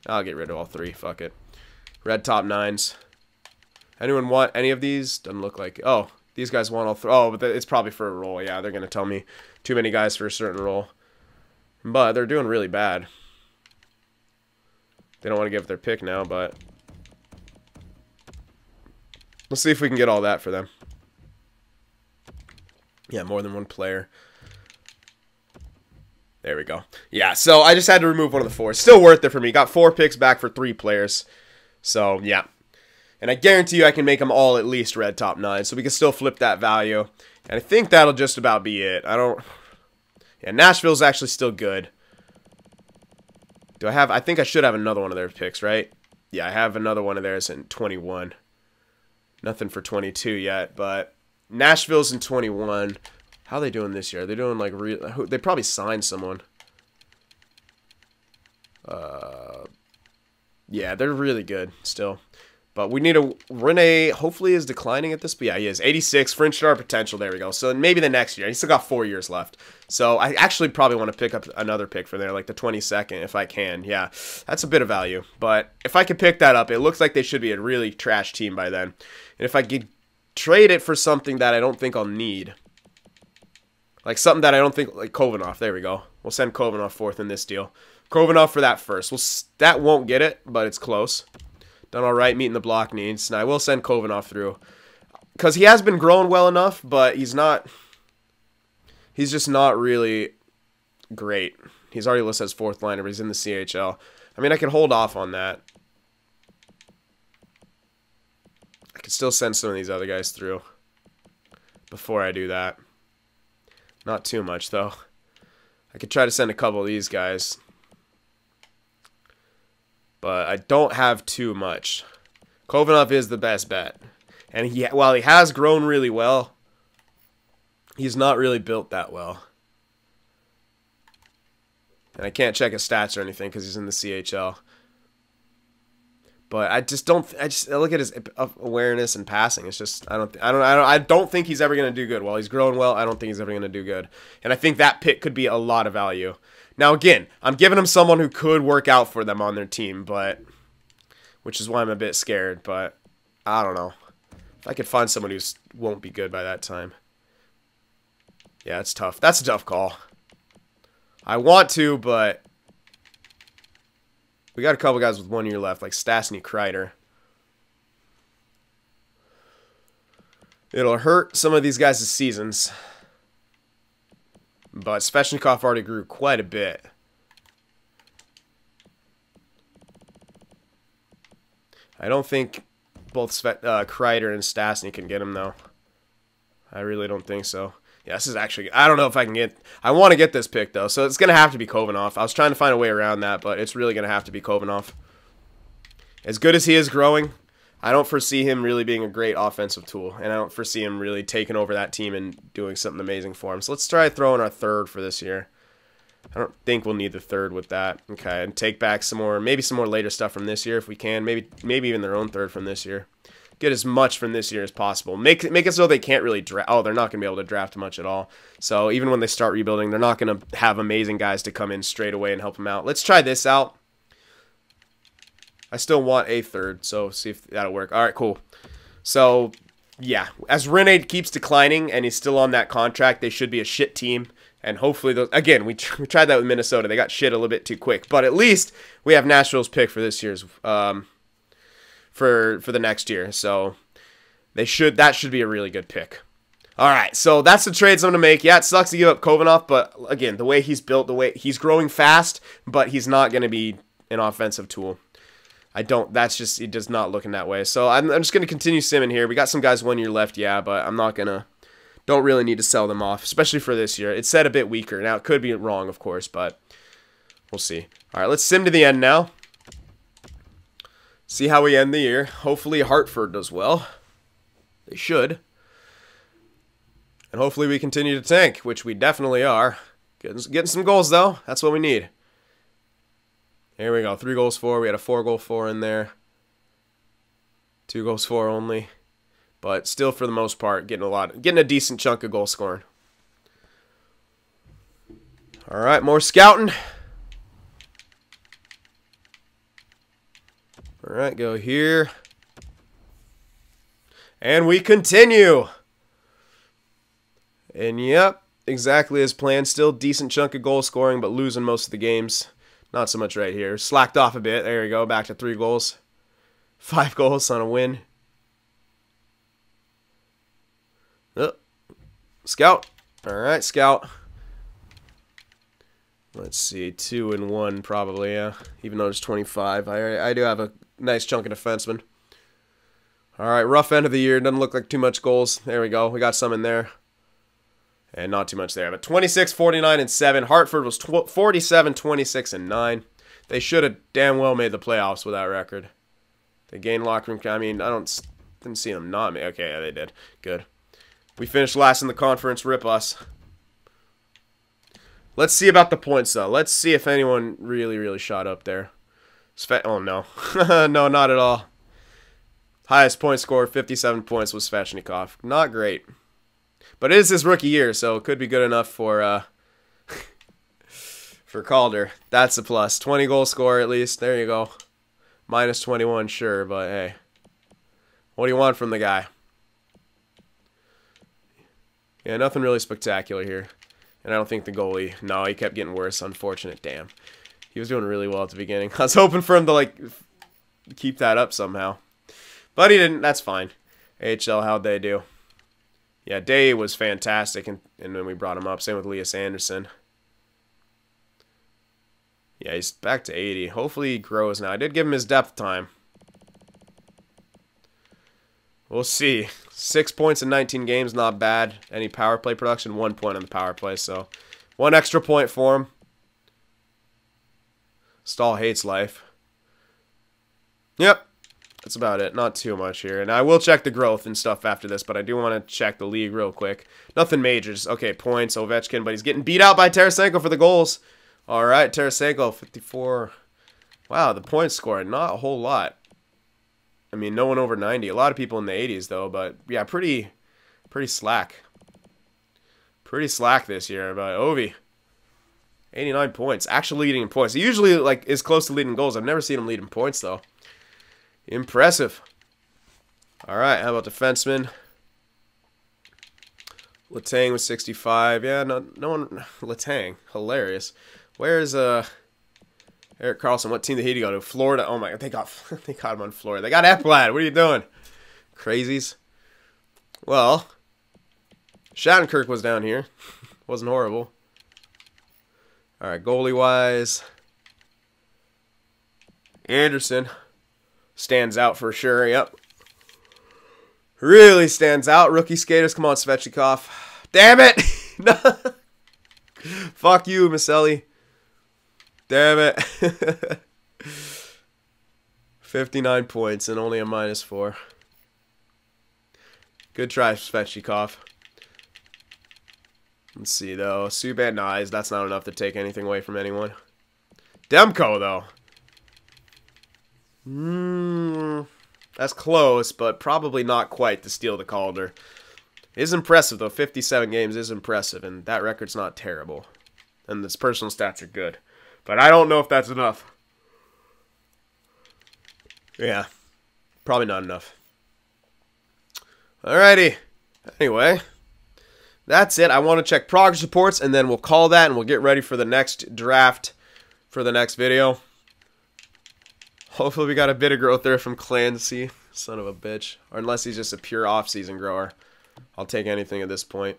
I'll get rid of all 3. Fuck it. Red top 9s. Anyone want any of these? Doesn't look like... Oh, these guys want all 3. Oh, but it's probably for a role. Yeah, they're going to tell me too many guys for a certain role. But they're doing really bad. They don't want to give their pick now, but... Let's see if we can get all that for them. Yeah, more than one player. There we go. Yeah, so I just had to remove one of the 4. Still worth it for me. Got 4 picks back for 3 players. So, yeah. And I guarantee you I can make them all at least red top 9. So we can still flip that value. And I think that'll just about be it. I don't... Yeah, Nashville's actually still good. Do I have... I think I should have another one of their picks, right? Yeah, I have another one of theirs in 21. Nothing for 22 yet, but... Nashville's in 21. How are they doing this year? They're doing like... They probably signed someone. Yeah, they're really good still. But we need a... Rene hopefully is declining at this. But yeah, he is. 86. Fringe star potential. There we go. So maybe the next year. He's still got 4 years left. So I actually probably want to pick up another pick from there. Like the 22nd if I can. Yeah, that's a bit of value. But if I could pick that up, it looks like they should be a really trash team by then. And if I could trade it for something that I don't think I'll need. Like something that I don't think... Like Kovanov. There we go. We'll send Kovanov 4th in this deal. Kovanov for that first. That won't get it, but it's close. Done all right, meeting the block needs. And I will send Kovanov through. Because he has been growing well enough, but he's not... He's just not really great. He's already listed as 4th liner, but he's in the CHL. I mean, I can hold off on that. I can still send some of these other guys through before I do that. Not too much, though. I could try to send a couple of these guys. But I don't have too much. Kovanov is the best bet. And while he has grown really well, he's not really built that well. And I can't check his stats or anything because he's in the CHL. But I just look at his awareness and passing. It's just I don't think he's ever going to do good. While he's growing well, I don't think he's ever going to do good. And I think that pick could be a lot of value. Now again, I'm giving him someone who could work out for them on their team, which is why I'm a bit scared, but I don't know. If I could find someone who won't be good by that time. Yeah, it's tough. That's a tough call. I want to, but we got a couple guys with 1 year left, like Stastny Kreider. It'll hurt some of these guys' seasons. But Svechnikov already grew quite a bit. I don't think both Kreider and Stastny can get him, though. I really don't think so. Yeah, this is actually... I don't know if I can get... I want to get this pick, though, so it's going to have to be Kovanov. I was trying to find a way around that, but it's really going to have to be Kovanov. As good as he is growing, I don't foresee him really being a great offensive tool, and I don't foresee him really taking over that team and doing something amazing for him. So let's try throwing our third for this year. I don't think we'll need the third with that. Okay, and take back some more, maybe some more later stuff from this year if we can. Maybe even their own third from this year. Get as much from this year as possible. Make it so they can't really draft. Oh, they're not going to be able to draft much at all. So even when they start rebuilding, they're not going to have amazing guys to come in straight away and help them out. Let's try this out. I still want a third, so see if that'll work. All right, cool. So, yeah, as Rinne keeps declining and he's still on that contract, they should be a shit team. And hopefully, those, again, we tried that with Minnesota. They got shit a little bit too quick. But at least we have Nashville's pick for this year's, for the next year. So that should be a really good pick. All right, so that's the trades I'm going to make. Yeah, it sucks to give up Kovanov, but again, the way he's built, the way he's growing fast, but he's not going to be an offensive tool. He does not look in that way. So I'm just going to continue simming here. We got some guys 1 year left, yeah, but I'm not going to, don't really need to sell them off, especially for this year. It's set a bit weaker. Now, it could be wrong, of course, but we'll see. All right, let's sim to the end now. See how we end the year. Hopefully Hartford does well. They should. And hopefully we continue to tank, which we definitely are. Getting some goals, though. That's what we need. Here we go. 3 goals for. We had a 4-goal for in there. 2 goals for only. But still, for the most part, getting a decent chunk of goal scoring. All right, more scouting. All right, go here. And we continue. And yep, exactly as planned. Still decent chunk of goal scoring, but losing most of the games. Not so much right here. Slacked off a bit. There we go. Back to 3 goals. 5 goals on a win. Oh. Scout. All right, scout. Let's see. 2 and 1 probably, yeah. Even though there's 25. I do have a nice chunk of defensemen. All right, rough end of the year. Doesn't look like too much goals. There we go. We got some in there. And not too much there. But 26, 49, and 7. Hartford was 47, 26, and 9. They should have damn well made the playoffs with that record. They gained locker room. I mean, didn't see them not make. Okay, yeah, they did. Good. We finished last in the conference. Rip us. Let's see about the points, though. Let's see if anyone really shot up there. Oh, no. No, not at all. Highest point score, 57 points, was Svechnikov. Not great. But it is his rookie year, so it could be good enough for for Calder. That's a plus. 20 goal scorer at least. There you go. Minus 21, sure, but hey. What do you want from the guy? Yeah, nothing really spectacular here. And I don't think the goalie... No, he kept getting worse. Unfortunate. Damn. He was doing really well at the beginning. I was hoping for him to, like, keep that up somehow. But he didn't. That's fine. AHL, how'd they do? Yeah, Day was fantastic, and then we brought him up. Same with Elias Anderson. Yeah, he's back to 80. Hopefully he grows now. I did give him his depth time. We'll see. 6 points in 19 games, not bad. Any power play production? 1 point on the power play, so 1 extra point for him. Stahl hates life. Yep. That's about it. Not too much here. And I will check the growth and stuff after this, but I do want to check the league real quick. Nothing major. Just, okay, points, Ovechkin, but he's getting beat out by Tarasenko for the goals. All right, Tarasenko, 54. Wow, the points scored. Not a whole lot. I mean, no one over 90. A lot of people in the 80s, though, but yeah, pretty slack. Pretty slack this year, but Ovi. 89 points. Actually leading in points. He usually like is close to leading goals. I've never seen him lead in points, though. Impressive. All right, how about defenseman? Letang with 65. Yeah, no one. Letang, hilarious. Where's Erik Karlsson? What team did he go to? Florida. Oh my God, they got him on Florida. They got Ekblad. What are you doing? Crazies. Well, Shattenkirk was down here. Wasn't horrible. All right, goalie wise, Anderson stands out for sure. Yep. really stands out. Rookie skaters, come on, Svechnikov. Damn it! No. Fuck you, Maselli. Damn it. 59 points and only a -4. Good try, Svechnikov. Let's see, though. Subban, nice. That's not enough to take anything away from anyone. Demko, though. That's close, but probably not quite to steal the Calder. It is impressive, though. 57 games is impressive, and that record's not terrible. And his personal stats are good. But I don't know if that's enough. Yeah, probably not enough. Alrighty. Anyway, that's it. I want to check progress reports, and then we'll call that, and we'll get ready for the next draft for the next video. Hopefully we got a bit of growth there from Clancy. Son of a bitch. Or unless he's just a pure off-season grower. I'll take anything at this point.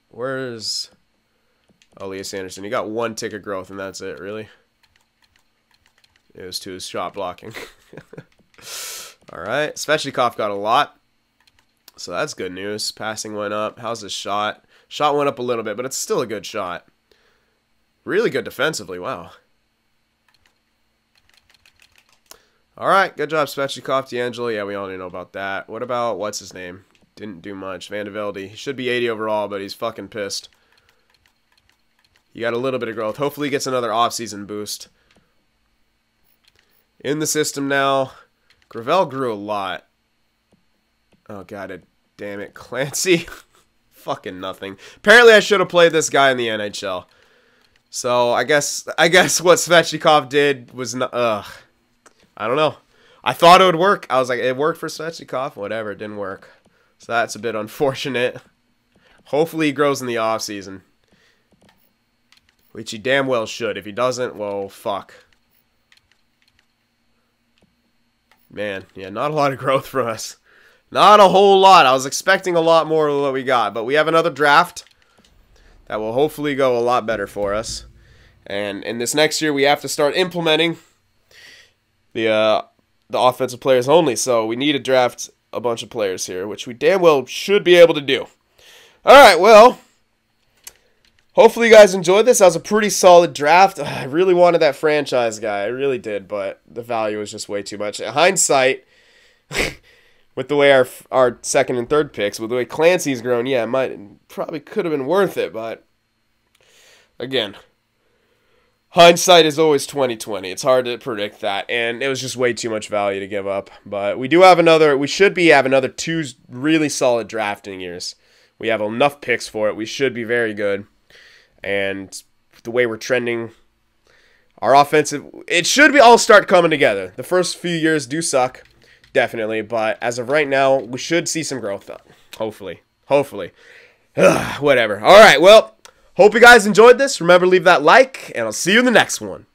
Where's Elias Anderson? He got 1 tick of growth, and that's it, really? It was to his shot blocking. Alright. Svechnikov got a lot. So that's good news. Passing went up. How's his shot? Shot went up a little bit, but it's still a good shot. Really good defensively. Wow. Alright. Good job, Svechnikov. D'Angelo. Yeah, we already know about that. What about, what's his name? Didn't do much. Van de Velde. He should be 80 overall, but he's fucking pissed. He got a little bit of growth. Hopefully he gets another offseason boost. In the system now. Gravel grew a lot. Oh, God. Damn it. Clancy. Fucking nothing. Apparently I should have played this guy in the NHL. So, I guess what Svechnikov did was not... I don't know. I thought it would work. I was like, it worked for Svechnikov. Whatever. It didn't work. So that's a bit unfortunate. Hopefully he grows in the offseason. Which he damn well should. If he doesn't, well, fuck. Man, yeah, not a lot of growth for us. Not a whole lot. I was expecting a lot more than what we got. But we have another draft that will hopefully go a lot better for us. And in this next year, we have to start implementing the offensive players only. So we need to draft a bunch of players here, which we damn well should be able to do. All right, well, hopefully you guys enjoyed this. That was a pretty solid draft. I really wanted that franchise guy. I really did, but the value was just way too much. In hindsight, with the way our second and third picks, with the way Clancy's grown, yeah, it probably could have been worth it, but again, hindsight is always 20/20. It's hard to predict that, and it was just way too much value to give up. But we do have we should have another 2 really solid drafting years. We have enough picks for it. We should be very good. And the way we're trending, our offensive, it should all start coming together. The first few years do suck, definitely. But as of right now, we should see some growth. Hopefully. Hopefully. Whatever. All right, well, hope you guys enjoyed this. Remember to leave that like, and I'll see you in the next one.